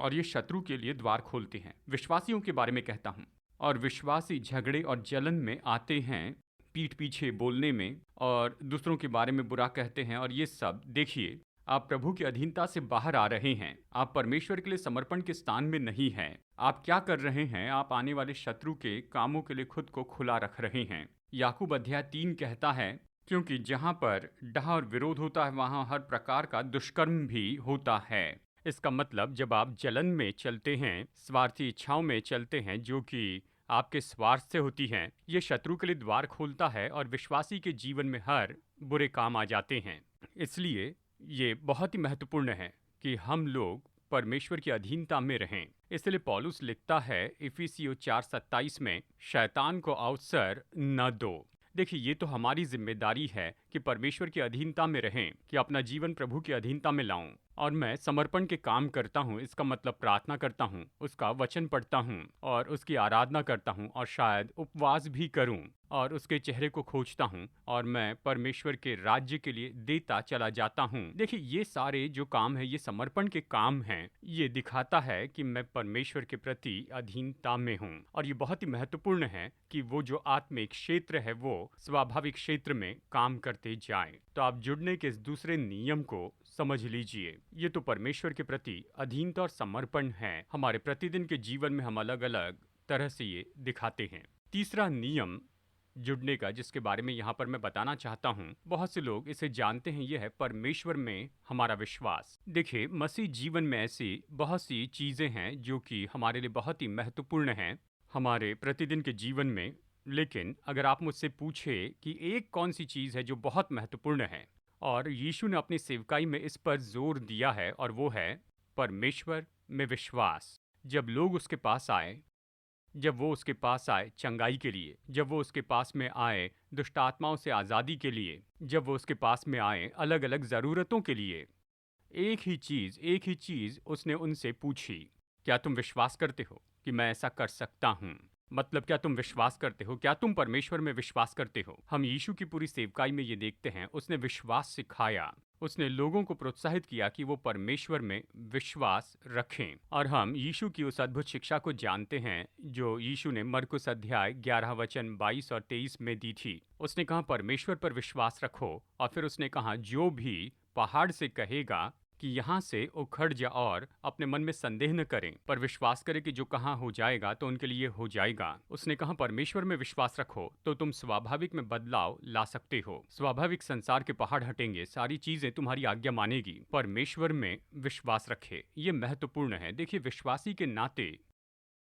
और ये शत्रु के लिए द्वार खोलते हैं। विश्वासियों के बारे में कहता हूँ, और विश्वासी झगड़े और जलन में आते हैं पीठ पीछे बोलने में और दूसरों के बारे में बुरा कहते हैं और ये सब। देखिए, आप प्रभु की अधीनता से बाहर आ रहे हैं। आप परमेश्वर के लिए समर्पण के स्थान में नहीं हैं। आप क्या कर रहे हैं? आप आने वाले शत्रु के कामों के लिए खुद को खुला रख रहे हैं। याकूब अध्याय 3 कहता है, क्योंकि जहाँ पर डाह और विरोध होता है वहाँ हर प्रकार का दुष्कर्म भी होता है। इसका मतलब जब आप जलन में चलते हैं, स्वार्थी इच्छाओं में चलते हैं जो कि आपके स्वार्थ से होती हैं, ये शत्रु के लिए द्वार खोलता है और विश्वासी के जीवन में हर बुरे काम आ जाते हैं। इसलिए ये बहुत ही महत्वपूर्ण है कि हम लोग परमेश्वर की अधीनता में रहें। इसलिए पौलुस लिखता है इफिसियों 4:27 में, शैतान को अवसर न दो। देखिए, ये तो हमारी जिम्मेदारी है कि परमेश्वर की अधीनता में रहें, कि अपना जीवन प्रभु की अधीनता में लाऊं। और मैं समर्पण के काम करता हूँ, इसका मतलब प्रार्थना करता हूँ, उसका वचन पढ़ता हूँ और उसकी आराधना करता हूँ और शायद उपवास भी करूँ और उसके चेहरे को खोजता हूँ और मैं परमेश्वर के राज्य के लिए देता चला जाता हूँ। देखिए, ये सारे जो काम है ये समर्पण के काम हैं। ये दिखाता है कि मैं परमेश्वर के प्रति अधीनता में हूँ। और ये बहुत ही महत्वपूर्ण है कि वो जो आत्मिक क्षेत्र है वो स्वाभाविक क्षेत्र में काम करते जाए। तो आप जुड़ने के इस दूसरे नियम को समझ लीजिए। ये तो परमेश्वर के प्रति अधीनता और समर्पण है। हमारे प्रतिदिन के जीवन में हम अलग अलग तरह से ये दिखाते हैं। तीसरा नियम जुड़ने का, जिसके बारे में यहाँ पर मैं बताना चाहता हूँ, बहुत से लोग इसे जानते हैं, यह है परमेश्वर में हमारा विश्वास। देखिए, मसीह जीवन में ऐसी बहुत सी चीज़ें हैं जो कि हमारे लिए बहुत ही महत्वपूर्ण हैं हमारे प्रतिदिन के जीवन में। लेकिन अगर आप मुझसे पूछे कि एक कौन सी चीज़ है जो बहुत महत्वपूर्ण है, और यीशु ने अपनी सेवकाई में इस पर जोर दिया है, और वो है परमेश्वर में विश्वास। जब लोग उसके पास आए, जब वो उसके पास आए चंगाई के लिए, जब वो उसके पास में आए दुष्ट आत्माओं से आज़ादी के लिए, जब वो उसके पास में आए अलग अलग ज़रूरतों के लिए, एक ही चीज़ उसने उनसे पूछी, क्या तुम विश्वास करते हो कि मैं ऐसा कर सकता हूँ? मतलब, क्या तुम विश्वास करते हो? क्या तुम परमेश्वर में विश्वास करते हो? हम यीशु की पूरी सेवकाई में ये देखते हैं, उसने विश्वास सिखाया, उसने लोगों को प्रोत्साहित किया कि वो परमेश्वर में विश्वास रखें। और हम यीशु की उस अद्भुत शिक्षा को जानते हैं जो यीशु ने मरकुस अध्याय 11 वचन 22 और 23 में दी थी। उसने कहा, परमेश्वर पर विश्वास रखो, और फिर उसने कहा, जो भी पहाड़ से कहेगा कि यहाँ से उखड़ जा, और अपने मन में संदेह न करें पर विश्वास करें कि जो कहाँ हो जाएगा तो उनके लिए हो जाएगा। उसने कहा, परमेश्वर में विश्वास रखो तो तुम स्वाभाविक में बदलाव ला सकते हो। स्वाभाविक संसार के पहाड़ हटेंगे, सारी चीजें तुम्हारी आज्ञा मानेगी। परमेश्वर में विश्वास रखे, ये महत्वपूर्ण है। देखिए, विश्वासी के नाते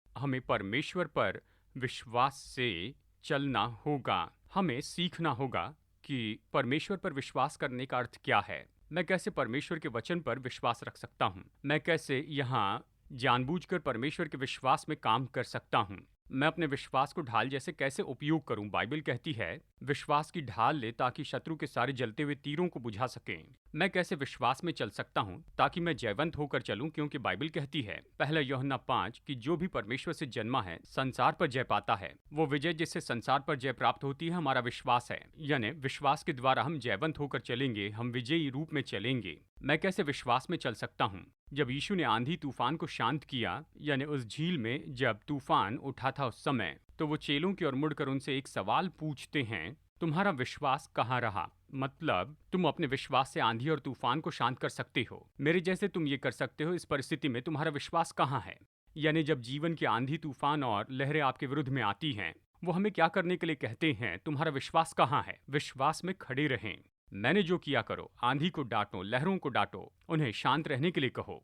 हमें परमेश्वर पर विश्वास से चलना होगा। हमें सीखना होगा कि परमेश्वर पर विश्वास करने का अर्थ क्या है। मैं कैसे परमेश्वर के वचन पर विश्वास रख सकता हूँ? मैं कैसे यहाँ जानबूझकर परमेश्वर के विश्वास में काम कर सकता हूँ? मैं अपने विश्वास को ढाल जैसे कैसे उपयोग करूं? बाइबल कहती है, विश्वास की ढाल ले ताकि शत्रु के सारे जलते हुए तीरों को बुझा सकें। मैं कैसे विश्वास में चल सकता हूं ताकि मैं जयवंत होकर चलूं? क्योंकि बाइबल कहती है, पहला यूहन्ना 5, कि जो भी परमेश्वर से जन्मा है संसार पर जय पाता है। वो विजय जिससे संसार पर जय प्राप्त होती है हमारा विश्वास है। यानी विश्वास के द्वारा हम जयवंत होकर चलेंगे, हम विजयी रूप में चलेंगे। मैं कैसे विश्वास में चल सकता हूँ? जब यीशु ने आंधी तूफान को शांत किया, यानी उस झील में जब तूफान उठा था उस समय, तो वो चेलों की ओर मुड़कर उनसे एक सवाल पूछते हैं, तुम्हारा विश्वास कहाँ रहा? मतलब, तुम अपने विश्वास से आंधी और तूफान को शांत कर सकते हो, मेरे जैसे तुम ये कर सकते हो। इस परिस्थिति में तुम्हारा विश्वास कहाँ है? यानी जब जीवन की आंधी तूफान और लहरें आपके विरुद्ध में आती हैं, वो हमें क्या करने के लिए कहते हैं? तुम्हारा विश्वास कहाँ है? विश्वास में खड़े रहें। मैंने जो किया करो, आंधी को डांटो, लहरों को डांटो, उन्हें शांत रहने के लिए कहो।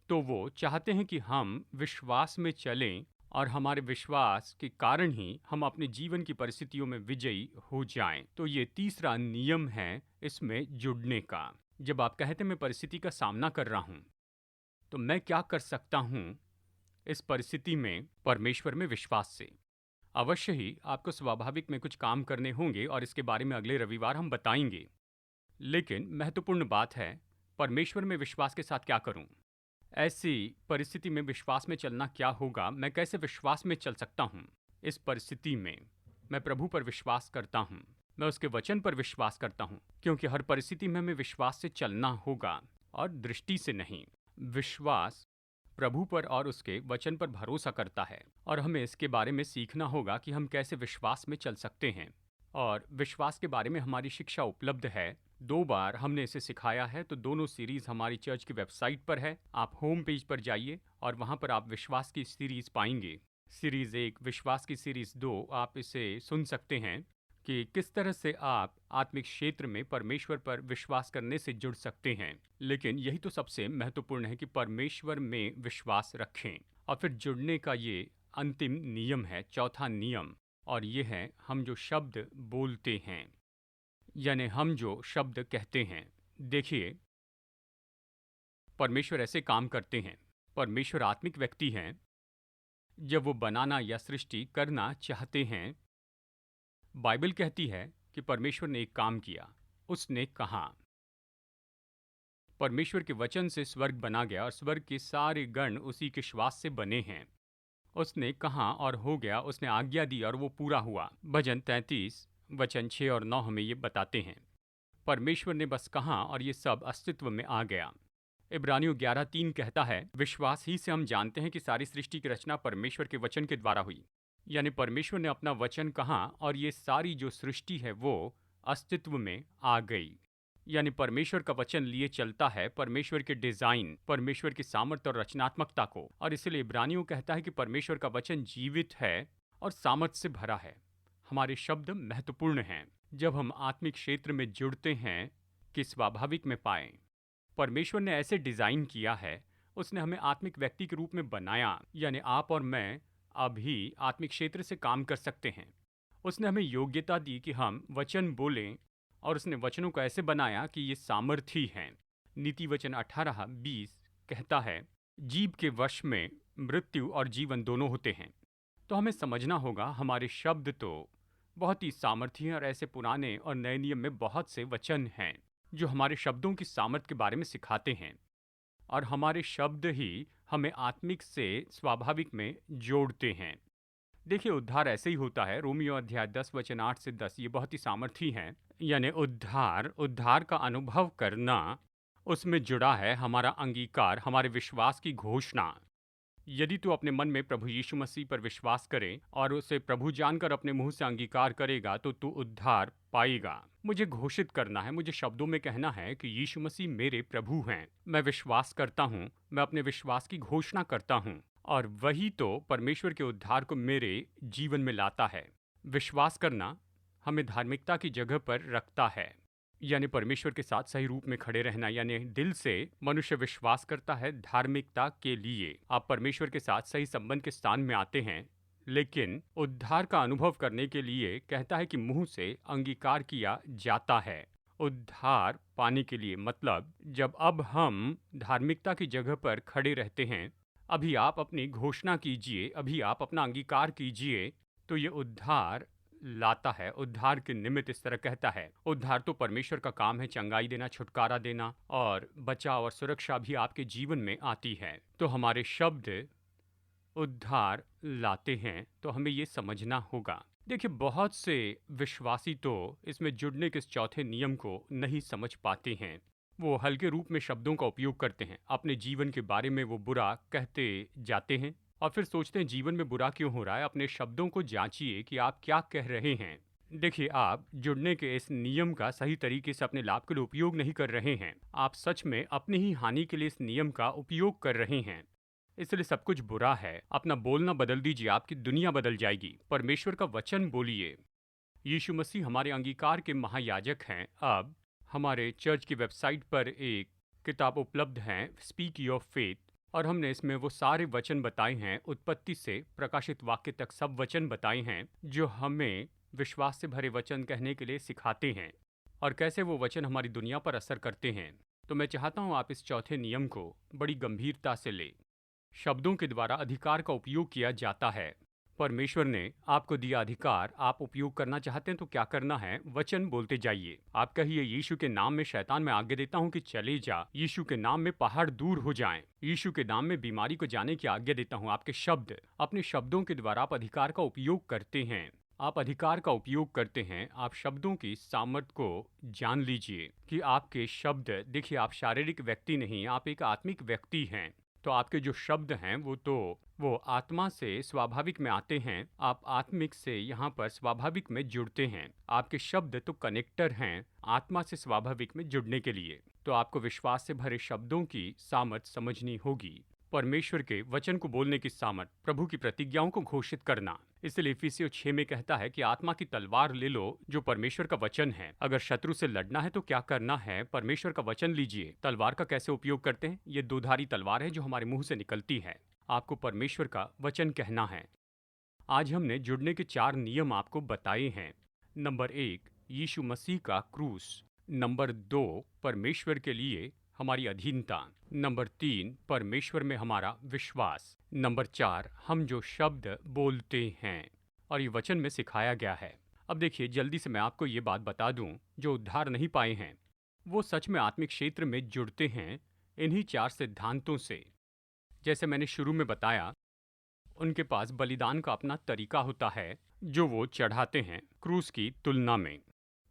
तो वो चाहते हैं कि हम विश्वास में चलें, और हमारे विश्वास के कारण ही हम अपने जीवन की परिस्थितियों में विजयी हो जाएं। तो ये तीसरा नियम है इसमें जुड़ने का। जब आप कहते हैं मैं परिस्थिति का सामना कर रहा हूं, तो मैं क्या कर सकता हूं इस परिस्थिति में? परमेश्वर में विश्वास से। अवश्य ही आपको स्वाभाविक में कुछ काम करने होंगे और इसके बारे में अगले रविवार हम बताएंगे। लेकिन महत्वपूर्ण बात है, परमेश्वर में विश्वास के साथ क्या करूं? ऐसी परिस्थिति में विश्वास में चलना क्या होगा? मैं कैसे विश्वास में चल सकता हूं? इस परिस्थिति में मैं प्रभु पर विश्वास करता हूं, मैं उसके वचन पर विश्वास करता हूं, क्योंकि हर परिस्थिति में हमें विश्वास से चलना होगा और दृष्टि से नहीं। विश्वास प्रभु पर और उसके वचन पर भरोसा करता है, और हमें इसके बारे में सीखना होगा कि हम कैसे विश्वास में चल सकते हैं। और विश्वास के बारे में हमारी शिक्षा उपलब्ध है। 2 बार हमने इसे सिखाया है, तो दोनों सीरीज़ हमारी चर्च की वेबसाइट पर है। आप होम पेज पर जाइए और वहाँ पर आप विश्वास की सीरीज़ पाएँगे। सीरीज़ 1, विश्वास की सीरीज़ 2, आप इसे सुन सकते हैं कि किस तरह से आप आत्मिक क्षेत्र में परमेश्वर पर विश्वास करने से जुड़ सकते हैं। लेकिन यही तो सबसे महत्वपूर्ण है कि परमेश्वर में विश्वास रखें। और फिर जुड़ने का ये अंतिम नियम है, चौथा नियम, और ये है हम जो शब्द बोलते हैं, यानी हम जो शब्द कहते हैं। देखिए, परमेश्वर ऐसे काम करते हैं। परमेश्वर आत्मिक व्यक्ति हैं। जब वो बनाना या सृष्टि करना चाहते हैं, बाइबल कहती है कि परमेश्वर ने एक काम किया। उसने कहा, परमेश्वर के वचन से स्वर्ग बना गया और स्वर्ग के सारे गण उसी के श्वास से बने हैं। उसने कहा और हो गया, उसने आज्ञा दी और वो पूरा हुआ। भजन 33 वचन 6 और 9 हमें ये बताते हैं। परमेश्वर ने बस कहा और ये सब अस्तित्व में आ गया। इब्रानियों 11:3 कहता है, विश्वास ही से हम जानते हैं कि सारी सृष्टि की रचना परमेश्वर के वचन के द्वारा हुई। यानी परमेश्वर ने अपना वचन कहा और ये सारी जो सृष्टि है वो अस्तित्व में आ गई। यानी परमेश्वर का वचन लिए चलता है परमेश्वर के डिजाइन, परमेश्वर की सामर्थ्य और रचनात्मकता को। और इसलिए इब्रानियों कहता है कि परमेश्वर का वचन जीवित है और सामर्थ्य से भरा है। हमारे शब्द महत्वपूर्ण हैं। जब हम आत्मिक क्षेत्र में जुड़ते हैं कि स्वाभाविक में पाएं, परमेश्वर ने ऐसे डिजाइन किया है, उसने हमें आत्मिक व्यक्ति के रूप में बनाया। यानी आप और मैं अभी आत्मिक क्षेत्र से काम कर सकते हैं। उसने हमें योग्यता दी कि हम वचन बोलें, और उसने वचनों को ऐसे बनाया कि ये सामर्थी हैं। नीति वचन 18:20 कहता है, जीव के वश में मृत्यु और जीवन दोनों होते हैं। तो हमें समझना होगा, हमारे शब्द तो बहुत ही सामर्थी हैं और ऐसे पुराने और नए नियम में बहुत से वचन हैं जो हमारे शब्दों की सामर्थ्य के बारे में सिखाते हैं। और हमारे शब्द ही हमें आत्मिक से स्वाभाविक में जोड़ते हैं। देखिए, उद्धार ऐसे ही होता है। रोमियो अध्याय 10 वचन 8 से 10 ये बहुत ही सामर्थी हैं। यानी उद्धार का अनुभव करना, उसमें जुड़ा है हमारा अंगीकार, हमारे विश्वास की घोषणा। यदि तू अपने मन में प्रभु यीशु मसीह पर विश्वास करे और उसे प्रभु जानकर अपने मुंह से अंगीकार करेगा तो तू उद्धार पाएगा। मुझे घोषित करना है, मुझे शब्दों में कहना है कि यीशु मसीह मेरे प्रभु हैं। मैं विश्वास करता हूँ, मैं अपने विश्वास की घोषणा करता हूँ, और वही तो परमेश्वर के उद्धार को मेरे जीवन में लाता है। विश्वास करना हमें धार्मिकता की जगह पर रखता है। यानी परमेश्वर के साथ सही रूप में खड़े रहना। यानी दिल से मनुष्य विश्वास करता है धार्मिकता के लिए आप परमेश्वर के साथ सही संबंध के स्थान में आते हैं। लेकिन उद्धार का अनुभव करने के लिए कहता है कि मुंह से अंगीकार किया जाता है। उद्धार पाने के लिए मतलब जब अब हम धार्मिकता की जगह पर खड़े रहते हैं, अभी आप अपनी घोषणा कीजिए, अभी आप अपना अंगीकार कीजिए, तो ये उद्धार लाता है। उद्धार के निमित्त इस तरह कहता है, उद्धार तो परमेश्वर का काम है, चंगाई देना, छुटकारा देना और बचाव और सुरक्षा भी आपके जीवन में आती है। तो हमारे शब्द उद्धार लाते हैं, तो हमें ये समझना होगा। देखिए, बहुत से विश्वासी तो इसमें जुड़ने के इस चौथे नियम को नहीं समझ पाते हैं। वो हल्के रूप में शब्दों का उपयोग करते हैं। अपने जीवन के बारे में वो बुरा कहते जाते हैं और फिर सोचते हैं जीवन में बुरा क्यों हो रहा है। अपने शब्दों को जांचिए कि आप क्या कह रहे हैं। देखिए, आप जुड़ने के इस नियम का सही तरीके से अपने लाभ के लिए उपयोग नहीं कर रहे हैं। आप सच में अपनी ही हानि के लिए इस नियम का उपयोग कर रहे हैं। इसलिए सब कुछ बुरा है। अपना बोलना बदल दीजिए, आपकी दुनिया बदल जाएगी। परमेश्वर का वचन बोलिए। यीशु मसीह हमारे अंगीकार के महायाजक हैं। अब हमारे चर्च की वेबसाइट पर एक किताब उपलब्ध है, स्पीक योर फेथ, और हमने इसमें वो सारे वचन बताए हैं, उत्पत्ति से प्रकाशित वाक्य तक सब वचन बताए हैं जो हमें विश्वास से भरे वचन कहने के लिए सिखाते हैं और कैसे वो वचन हमारी दुनिया पर असर करते हैं। तो मैं चाहता हूँ आप इस चौथे नियम को बड़ी गंभीरता से लें। शब्दों के द्वारा अधिकार का उपयोग किया जाता है। परमेश्वर ने आपको दिया अधिकार, आप उपयोग करना चाहते हैं तो क्या करना है? वचन बोलते जाइए। आप कहिए, यीशु के नाम में शैतान मैं आज्ञा देता हूँ कि चले जा। यीशु के नाम में पहाड़ दूर हो जाएं। यीशु के नाम में बीमारी को जाने की आज्ञा देता हूँ। आपके शब्द, अपने शब्दों के द्वारा आप अधिकार का उपयोग करते हैं। आप अधिकार का उपयोग करते हैं। आप शब्दों की सामर्थ्य को जान लीजिए कि आपके शब्द, देखिए आप शारीरिक व्यक्ति नहीं, आप एक आत्मिक व्यक्ति हैं। तो आपके जो शब्द हैं वो वो आत्मा से स्वाभाविक में आते हैं, आप आत्मिक से यहाँ पर स्वाभाविक में जुड़ते हैं। आपके शब्द तो कनेक्टर हैं आत्मा से स्वाभाविक में जुड़ने के लिए। तो आपको विश्वास से भरे शब्दों की सामर्थ समझनी होगी। परमेश्वर के वचन को बोलने की सामर्थ, प्रभु की प्रतिज्ञाओं को घोषित करना। इसलिए इफिसियों 6 में कहता है कि आत्मा की तलवार ले लो, जो परमेश्वर का वचन है। अगर शत्रु से लड़ना है तो क्या करना है? परमेश्वर का वचन लीजिए। तलवार का कैसे उपयोग करते हैं? ये दोधारी तलवार है जो हमारे मुंह से निकलती है। आपको परमेश्वर का वचन कहना है। आज हमने जुड़ने के 4 नियम आपको बताए हैं। नंबर 1, यीशु मसीह का क्रूस। नंबर 2, परमेश्वर के लिए हमारी अधीनता। नंबर 3, परमेश्वर में हमारा विश्वास। नंबर 4, हम जो शब्द बोलते हैं और ये वचन में सिखाया गया है। अब देखिए, जल्दी से मैं आपको ये बात बता दूं, जो उद्धार नहीं पाए हैं वो सच में आत्मिक क्षेत्र में जुड़ते हैं इन्हीं 4 सिद्धांतों से। जैसे मैंने शुरू में बताया, उनके पास बलिदान का अपना तरीका होता है जो वो चढ़ाते हैं क्रूस की तुलना में।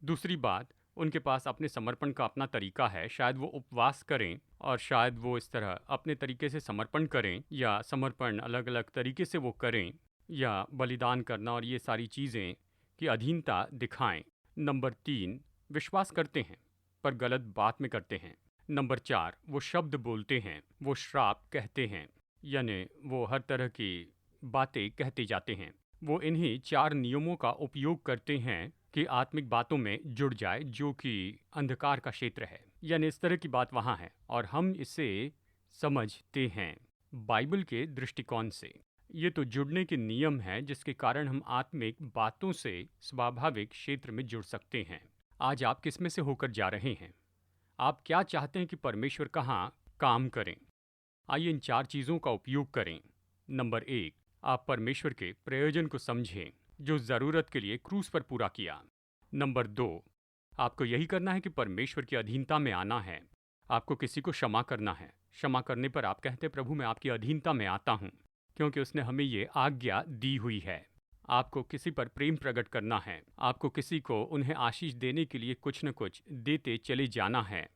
दूसरी बात, उनके पास अपने समर्पण का अपना तरीका है। शायद वो उपवास करें और शायद वो इस तरह अपने तरीके से समर्पण करें, या समर्पण अलग अलग तरीके से वो करें, या बलिदान करना और ये सारी चीज़ें की अधीनता दिखाएं। नंबर 3, विश्वास करते हैं पर गलत बात में करते हैं। नंबर 4, वो शब्द बोलते हैं, वो श्राप कहते हैं, यानी वो हर तरह की बातें कहते जाते हैं। वो इन्हीं 4 नियमों का उपयोग करते हैं कि आत्मिक बातों में जुड़ जाए, जो कि अंधकार का क्षेत्र है। यानी इस तरह की बात वहाँ है और हम इसे समझते हैं बाइबल के दृष्टिकोण से। ये तो जुड़ने के नियम हैं जिसके कारण हम आत्मिक बातों से स्वाभाविक क्षेत्र में जुड़ सकते हैं। आज आप किस में से होकर जा रहे हैं? आप क्या चाहते हैं कि परमेश्वर कहाँ काम करें? आइए इन 4 चीज़ों का उपयोग करें। नंबर 1, आप परमेश्वर के प्रयोजन को समझें जो ज़रूरत के लिए क्रूस पर पूरा किया। नंबर 2, आपको यही करना है कि परमेश्वर की अधीनता में आना है। आपको किसी को क्षमा करना है। क्षमा करने पर आप कहते हैं, प्रभु मैं आपकी अधीनता में आता हूँ, क्योंकि उसने हमें ये आज्ञा दी हुई है। आपको किसी पर प्रेम प्रकट करना है। आपको किसी को उन्हें आशीष देने के लिए कुछ न कुछ देते चले जाना है।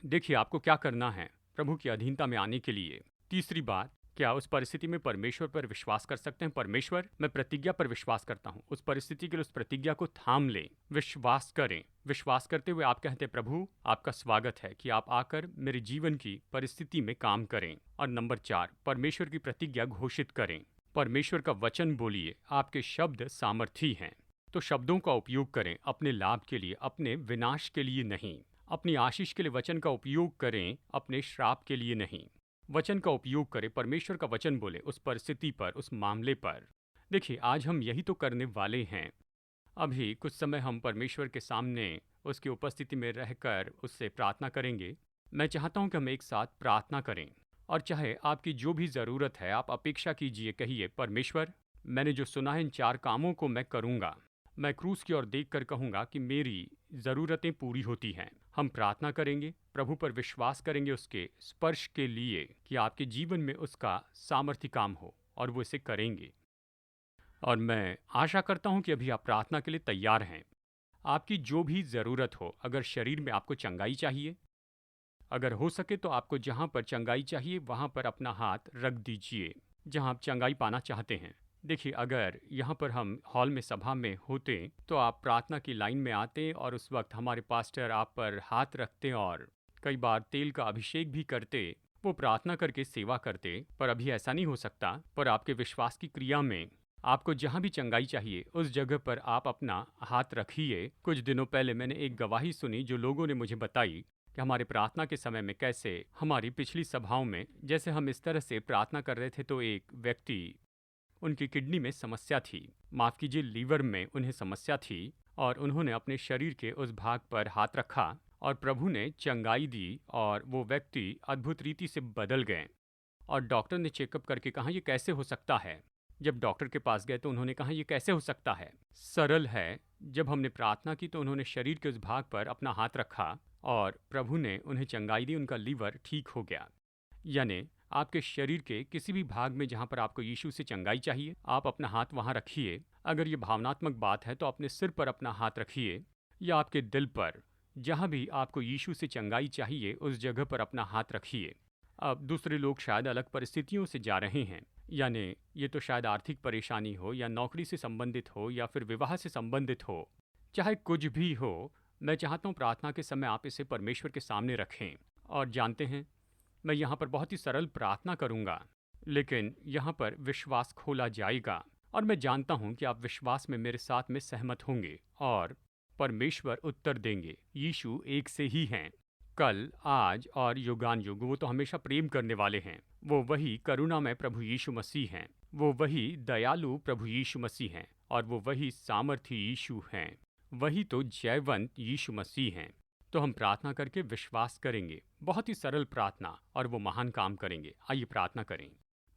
देखिए, आपको क्या करना है प्रभु की अधीनता में आने के लिए। तीसरी बात, क्या उस परिस्थिति में परमेश्वर पर विश्वास कर सकते हैं? परमेश्वर, मैं प्रतिज्ञा पर विश्वास करता हूँ। उस परिस्थिति के लिए उस प्रतिज्ञा को थाम लें, विश्वास करें। विश्वास करते हुए आप कहते हैं, प्रभु आपका स्वागत है कि आप आकर मेरे जीवन की परिस्थिति में काम करें। और नंबर 4, परमेश्वर की प्रतिज्ञा घोषित करें। परमेश्वर का वचन बोलिए। आपके शब्द सामर्थी हैं, तो शब्दों का उपयोग करें अपने लाभ के लिए, अपने विनाश के लिए नहीं। अपनी आशीष के लिए वचन का उपयोग करें, अपने श्राप के लिए नहीं। वचन का उपयोग करें, परमेश्वर का वचन बोले उस परिस्थिति पर, उस मामले पर। देखिए, आज हम यही तो करने वाले हैं। अभी कुछ समय हम परमेश्वर के सामने उसकी उपस्थिति में रहकर उससे प्रार्थना करेंगे। मैं चाहता हूं कि हम एक साथ प्रार्थना करें, और चाहे आपकी जो भी ज़रूरत है आप अपेक्षा कीजिए। कहिए, परमेश्वर मैंने जो सुना है इन 4 कामों को मैं करूँगा। मैं क्रूस की ओर देखकर कहूँगा कि मेरी ज़रूरतें पूरी होती हैं। हम प्रार्थना करेंगे, प्रभु पर विश्वास करेंगे उसके स्पर्श के लिए कि आपके जीवन में उसका सामर्थ्य काम हो, और वो इसे करेंगे। और मैं आशा करता हूँ कि अभी आप प्रार्थना के लिए तैयार हैं। आपकी जो भी ज़रूरत हो, अगर शरीर में आपको चंगाई चाहिए, अगर हो सके तो आपको जहाँ पर चंगाई चाहिए वहाँ पर अपना हाथ रख दीजिए, जहाँ आप चंगाई पाना चाहते हैं। देखिए, अगर यहाँ पर हम हॉल में सभा में होते तो आप प्रार्थना की लाइन में आते और उस वक्त हमारे पास्टर आप पर हाथ रखते और कई बार तेल का अभिषेक भी करते, वो प्रार्थना करके सेवा करते। पर अभी ऐसा नहीं हो सकता। पर आपके विश्वास की क्रिया में आपको जहाँ भी चंगाई चाहिए उस जगह पर आप अपना हाथ रखिए। कुछ दिनों पहले मैंने एक गवाही सुनी जो लोगों ने मुझे बताई कि हमारे प्रार्थना के समय में कैसे हमारी पिछली सभाओं में जैसे हम इस तरह से प्रार्थना कर रहे थे तो एक व्यक्ति, उनकी किडनी में समस्या थी, माफ़ कीजिए लीवर में उन्हें समस्या थी, और उन्होंने अपने शरीर के उस भाग पर हाथ रखा और प्रभु ने चंगाई दी और वो व्यक्ति अद्भुत रीति से बदल गए। और डॉक्टर ने चेकअप करके कहा ये कैसे हो सकता है। जब डॉक्टर के पास गए तो उन्होंने कहा ये कैसे हो सकता है, सरल है। जब हमने प्रार्थना की तो उन्होंने शरीर के उस भाग पर अपना हाथ रखा और प्रभु ने उन्हें चंगाई दी, उनका लीवर ठीक हो गया। यानी आपके शरीर के किसी भी भाग में जहाँ पर आपको यीशु से चंगाई चाहिए, आप अपना हाथ वहाँ रखिए। अगर ये भावनात्मक बात है तो अपने सिर पर अपना हाथ रखिए, या आपके दिल पर, जहाँ भी आपको यीशु से चंगाई चाहिए उस जगह पर अपना हाथ रखिए। अब दूसरे लोग शायद अलग परिस्थितियों से जा रहे हैं, यानी ये तो शायद आर्थिक परेशानी हो या नौकरी से संबंधित हो या फिर विवाह से संबंधित हो, चाहे कुछ भी हो, मैं चाहता हूँ प्रार्थना के समय आप इसे परमेश्वर के सामने रखें। और जानते हैं, मैं यहाँ पर बहुत ही सरल प्रार्थना करूँगा, लेकिन यहाँ पर विश्वास खोला जाएगा और मैं जानता हूँ कि आप विश्वास में मेरे साथ में सहमत होंगे और परमेश्वर उत्तर देंगे। यीशु एक से ही हैं, कल, आज और युगान युग। वो तो हमेशा प्रेम करने वाले हैं। वो वही करुणामय प्रभु यीशु मसीह हैं। वो वही दयालु प्रभु यीशु मसीह हैं और वो वही सामर्थी यीशु हैं। वही तो जयवंत यीशु मसीह हैं। तो हम प्रार्थना करके विश्वास करेंगे, बहुत ही सरल प्रार्थना, और वो महान काम करेंगे। आइए प्रार्थना करें।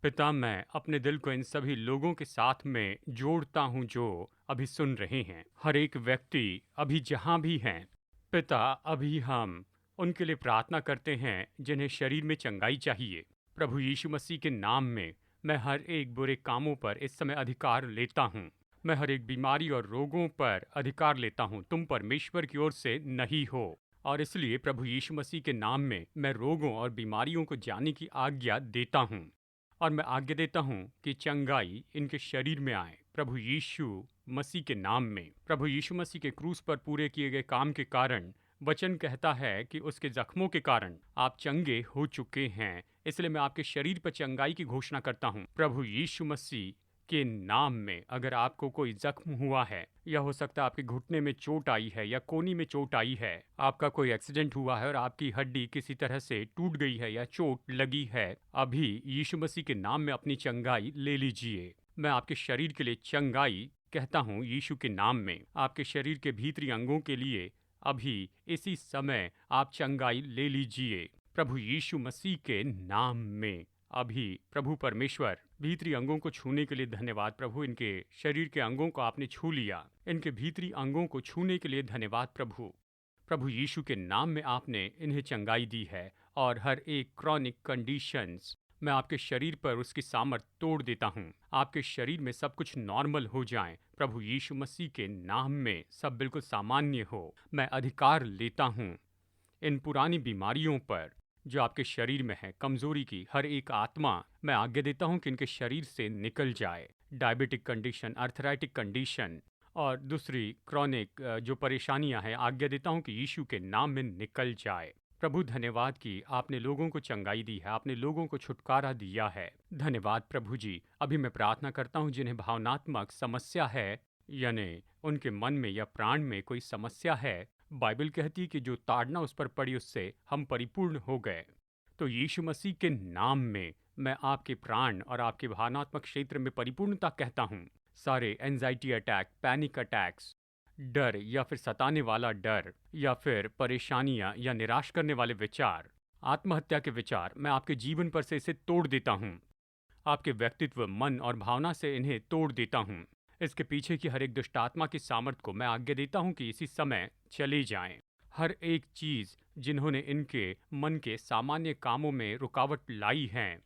पिता, मैं अपने दिल को इन सभी लोगों के साथ में जोड़ता हूँ जो अभी सुन रहे हैं। हर एक व्यक्ति अभी जहाँ भी हैं, पिता, अभी हम उनके लिए प्रार्थना करते हैं जिन्हें शरीर में चंगाई चाहिए। प्रभु यीशु मसीह के नाम में मैं हर एक बुरे कामों पर इस समय अधिकार लेता हूँ। मैं हर एक बीमारी और रोगों पर अधिकार लेता हूँ। तुम परमेश्वर की ओर से नहीं हो, और इसलिए प्रभु यीशु मसीह के नाम में मैं रोगों और बीमारियों को जाने की आज्ञा देता हूँ। और मैं आज्ञा देता हूँ कि चंगाई इनके शरीर में आए प्रभु यीशु मसीह के नाम में। प्रभु यीशु मसीह के क्रूस पर पूरे किए गए काम के कारण वचन कहता है कि उसके जख्मों के कारण आप चंगे हो चुके हैं। इसलिए मैं आपके शरीर पर चंगाई की घोषणा करता हूँ प्रभु यीशु मसीह के नाम में। अगर आपको कोई जख्म हुआ है, या हो सकता है आपके घुटने में चोट आई है या कोहनी में चोट आई है, आपका कोई एक्सीडेंट हुआ है और आपकी हड्डी किसी तरह से टूट गई है या चोट लगी है, अभी यीशु मसीह के नाम में अपनी चंगाई ले लीजिए। मैं आपके शरीर के लिए चंगाई कहता हूँ यीशु के नाम में। आपके शरीर के भीतरी अंगों के लिए अभी इसी समय आप चंगाई ले लीजिए प्रभु यीशु मसीह के नाम में। अभी प्रभु परमेश्वर, भीतरी अंगों को छूने के लिए धन्यवाद प्रभु। इनके शरीर के अंगों को आपने छू लिया, इनके भीतरी अंगों को छूने के लिए धन्यवाद प्रभु। प्रभु यीशु के नाम में आपने इन्हें चंगाई दी है, और हर एक क्रॉनिक कंडीशंस मैं आपके शरीर पर उसकी सामर्थ तोड़ देता हूँ। आपके शरीर में सब कुछ नॉर्मल हो जाए प्रभु यीशु मसीह के नाम में, सब बिल्कुल सामान्य हो। मैं अधिकार लेता हूँ इन पुरानी बीमारियों पर जो आपके शरीर में है, कमजोरी की हर एक आत्मा, मैं आज्ञा देता हूं कि इनके शरीर से निकल जाए। डायबिटिक कंडीशन, अर्थराइटिक कंडीशन और दूसरी क्रॉनिक जो परेशानियां हैं, आज्ञा देता हूं कि यीशु के नाम में निकल जाए। प्रभु धन्यवाद कि आपने लोगों को चंगाई दी है, आपने लोगों को छुटकारा दिया है। धन्यवाद प्रभु जी। अभी मैं प्रार्थना करता हूं जिन्हें भावनात्मक समस्या है, यानी उनके मन में या प्राण में कोई समस्या है। बाइबल कहती है कि जो ताड़ना उस पर पड़ी उससे हम परिपूर्ण हो गए। तो यीशु मसीह के नाम में मैं आपके प्राण और आपके भावनात्मक क्षेत्र में परिपूर्णता कहता हूँ। सारे एंजाइटी अटैक, पैनिक अटैक्स, डर या फिर सताने वाला डर या फिर परेशानियां या निराश करने वाले विचार, आत्महत्या के विचार, मैं आपके जीवन पर से इसे तोड़ देता हूँ। आपके व्यक्तित्व, मन और भावना से इन्हें तोड़ देता हूँ। इसके पीछे की हर एक दुष्ट आत्मा की सामर्थ को मैं आज्ञा देता हूँ कि इसी समय चले जाएं। हर एक चीज जिन्होंने इनके मन के सामान्य कामों में रुकावट लाई है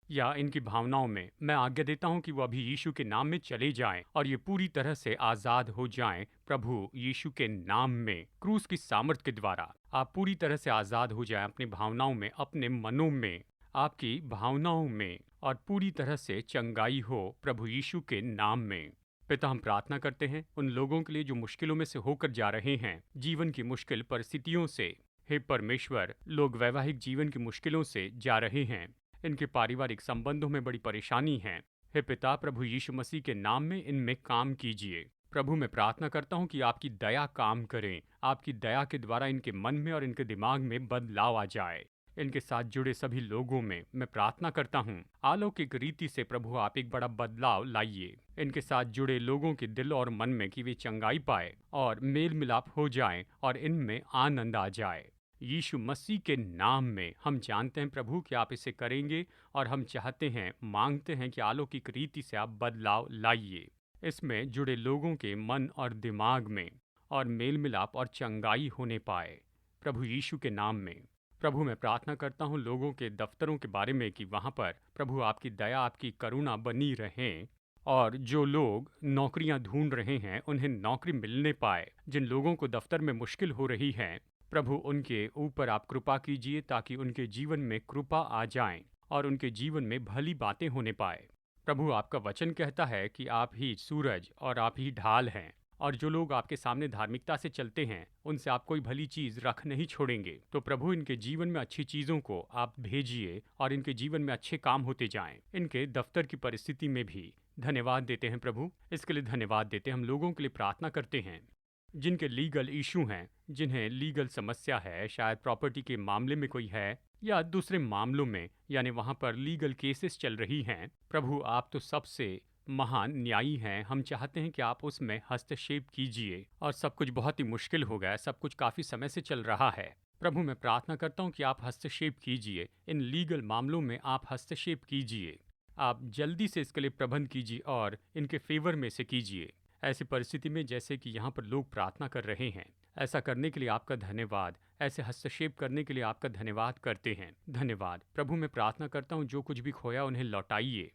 या इनकी भावनाओं में, मैं आज्ञा देता हूँ कि वो अभी यीशु के नाम में चले जाएं और ये पूरी तरह से आजाद हो जाएं प्रभु यीशु के नाम में। क्रूस की सामर्थ के द्वारा आप पूरी तरह से आजाद हो जाएं अपनी भावनाओं में, अपने मनों में, आपकी भावनाओं में, और पूरी तरह से चंगाई हो प्रभु यीशु के नाम में। पिता, हम प्रार्थना करते हैं उन लोगों के लिए जो मुश्किलों में से होकर जा रहे हैं, जीवन की मुश्किल परिस्थितियों से। हे परमेश्वर, लोग वैवाहिक जीवन की मुश्किलों से जा रहे हैं, इनके पारिवारिक संबंधों में बड़ी परेशानी है। हे पिता, प्रभु यीशु मसीह के नाम में इनमें काम कीजिए। प्रभु, मैं प्रार्थना करता हूँ कि आपकी दया काम करें। आपकी दया के द्वारा इनके मन में और इनके दिमाग में बदलाव आ जाए। इनके साथ जुड़े सभी लोगों में मैं प्रार्थना करता हूँ, अलौकिक रीति से प्रभु आप एक बड़ा बदलाव लाइए। इनके साथ जुड़े लोगों के दिल और मन में कि वे चंगाई पाए और मेल मिलाप हो जाएं और इनमें आनंद आ जाए। यीशु मसीह के नाम में हम जानते हैं प्रभु कि आप इसे करेंगे, और हम चाहते हैं, मांगते हैं कि अलौकिक रीति से आप बदलाव लाइए इसमें जुड़े लोगों के मन और दिमाग में, और मेल मिलाप और चंगाई होने पाए प्रभु यीशु के नाम में। प्रभु, मैं प्रार्थना करता हूँ लोगों के दफ्तरों के बारे में कि वहाँ पर प्रभु आपकी दया, आपकी करुणा बनी रहें, और जो लोग नौकरियाँ ढूंढ रहे हैं उन्हें नौकरी मिलने पाए। जिन लोगों को दफ्तर में मुश्किल हो रही है प्रभु, उनके ऊपर आप कृपा कीजिए ताकि उनके जीवन में कृपा आ जाए और उनके जीवन में भली बातें होने पाए। प्रभु आपका वचन कहता है कि आप ही सूरज और आप ही ढाल हैं, और जो लोग आपके सामने धार्मिकता से चलते हैं उनसे आप कोई भली चीज रख नहीं छोड़ेंगे। तो प्रभु इनके जीवन में अच्छी चीजों को आप भेजिए और इनके जीवन में अच्छे काम होते जाएं। इनके दफ्तर की परिस्थिति में भी धन्यवाद देते हैं प्रभु, इसके लिए धन्यवाद देते हैं। हम लोगों के लिए प्रार्थना करते हैं जिनके लीगल इशू हैं, जिन्हें लीगल समस्या है, शायद प्रॉपर्टी के मामले में कोई है या दूसरे मामलों में, यानी वहाँ पर लीगल केसेस चल रही हैं। प्रभु आप तो सबसे महान न्यायी हैं, हम चाहते हैं कि आप उसमें हस्तक्षेप कीजिए। और सब कुछ बहुत ही मुश्किल हो गया, सब कुछ काफ़ी समय से चल रहा है। प्रभु मैं प्रार्थना करता हूँ कि आप हस्तक्षेप कीजिए, इन लीगल मामलों में आप हस्तक्षेप कीजिए, आप जल्दी से इसके लिए प्रबंध कीजिए और इनके फेवर में से कीजिए। ऐसी परिस्थिति में जैसे कि यहाँ पर लोग प्रार्थना कर रहे हैं, ऐसा करने के लिए आपका धन्यवाद, ऐसे हस्तक्षेप करने के लिए आपका धन्यवाद करते हैं। धन्यवाद प्रभु मैं प्रार्थना करता हूँ जो कुछ भी खोया उन्हें लौटाइए।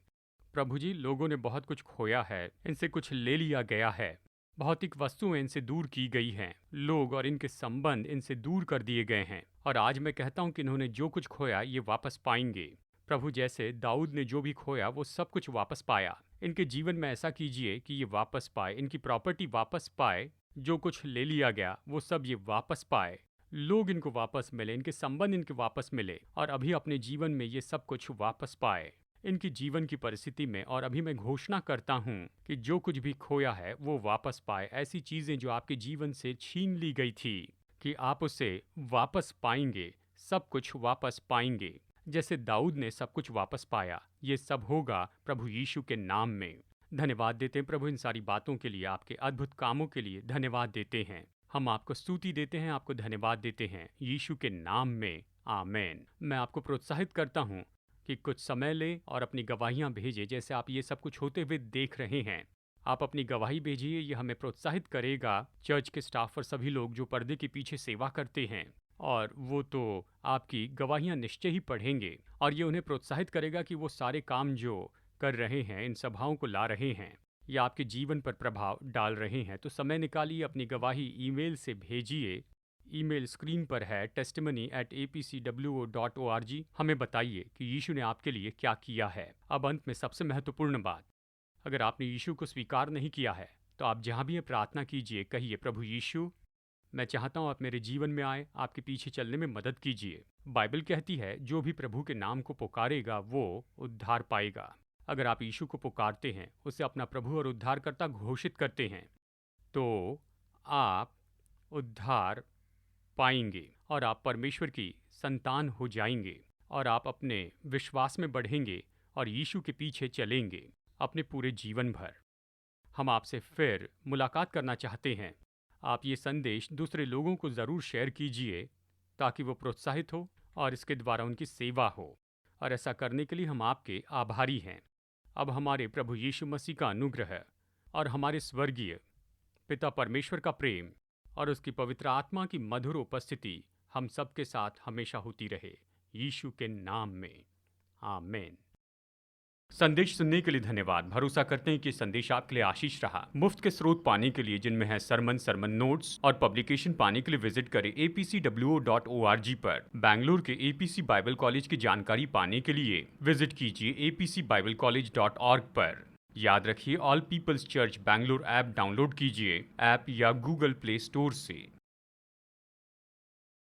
प्रभु जी लोगों ने बहुत कुछ खोया है, इनसे कुछ ले लिया गया है, भौतिक वस्तुएं इनसे दूर की गई हैं, लोग और इनके संबंध इनसे दूर कर दिए गए हैं। और आज मैं कहता हूँ कि इन्होंने जो कुछ खोया ये वापस पाएंगे। प्रभु जैसे दाऊद ने जो भी खोया वो सब कुछ वापस पाया, इनके जीवन में ऐसा कीजिए कि ये वापस पाए, इनकी प्रॉपर्टी वापस पाए, जो कुछ ले लिया गया वो सब ये वापस पाए, लोग इनको वापस मिले, इनके संबंध इनके वापस मिले, और अभी अपने जीवन में ये सब कुछ वापस पाए इनकी जीवन की परिस्थिति में। और अभी मैं घोषणा करता हूँ कि जो कुछ भी खोया है वो वापस पाए। ऐसी चीज़ें जो आपके जीवन से छीन ली गई थी कि आप उसे वापस पाएंगे, सब कुछ वापस पाएंगे, जैसे दाऊद ने सब कुछ वापस पाया। ये सब होगा प्रभु यीशु के नाम में। धन्यवाद देते हैं प्रभु इन सारी बातों के लिए, आपके अद्भुत कामों के लिए धन्यवाद देते हैं। हम आपको स्तुति देते हैं, आपको धन्यवाद देते हैं यीशु के नाम में, आमीन। मैं आपको प्रोत्साहित करता हूँ कि कुछ समय लें और अपनी गवाहियाँ भेजें। जैसे आप ये सब कुछ होते हुए देख रहे हैं, आप अपनी गवाही भेजिए, ये हमें प्रोत्साहित करेगा। चर्च के स्टाफ और सभी लोग जो पर्दे के पीछे सेवा करते हैं, और वो तो आपकी गवाहियाँ निश्चय ही पढ़ेंगे, और ये उन्हें प्रोत्साहित करेगा कि वो सारे काम जो कर रहे हैं, इन सभाओं को ला रहे हैं, या आपके जीवन पर प्रभाव डाल रहे हैं। तो समय निकालिए, अपनी गवाही ईमेल से भेजिए। ईमेल स्क्रीन पर है, testimony@apcwo.org। हमें बताइए कि यीशु ने आपके लिए क्या किया है। अब अंत में सबसे महत्वपूर्ण बात, अगर आपने यीशु को स्वीकार नहीं किया है तो आप जहाँ भी प्रार्थना कीजिए, कहिए प्रभु यीशु मैं चाहता हूँ आप मेरे जीवन में आए, आपके पीछे चलने में मदद कीजिए। बाइबल कहती है जो भी प्रभु के नाम को पुकारेगा वो उद्धार पाएगा। अगर आप यीशु को पुकारते हैं, उसे अपना प्रभु और उद्धारकर्ता घोषित करते हैं, तो आप उद्धार पाएंगे और आप परमेश्वर की संतान हो जाएंगे, और आप अपने विश्वास में बढ़ेंगे और यीशु के पीछे चलेंगे अपने पूरे जीवन भर। हम आपसे फिर मुलाकात करना चाहते हैं। आप ये संदेश दूसरे लोगों को ज़रूर शेयर कीजिए ताकि वो प्रोत्साहित हो और इसके द्वारा उनकी सेवा हो, और ऐसा करने के लिए हम आपके आभारी हैं। अब हमारे प्रभु यीशु मसीह का अनुग्रह और हमारे स्वर्गीय पिता परमेश्वर का प्रेम और उसकी पवित्र आत्मा की मधुर उपस्थिति हम सबके साथ हमेशा होती रहे, यीशु के नाम में, आमीन। संदेश सुनने के लिए धन्यवाद। भरोसा करते हैं कि संदेश आपके लिए आशीष रहा। मुफ्त के स्रोत पाने के लिए, जिनमें है सरमन नोट्स और पब्लिकेशन, पाने के लिए विजिट करें apcwo.org पर। बैंगलोर के एपीसी बाइबल कॉलेज की जानकारी पाने के लिए विजिट कीजिए apcbiblecollege.org पर। याद रखिए, all peoples church Bangalore app download कीजिए ऐप या गूगल प्ले स्टोर से।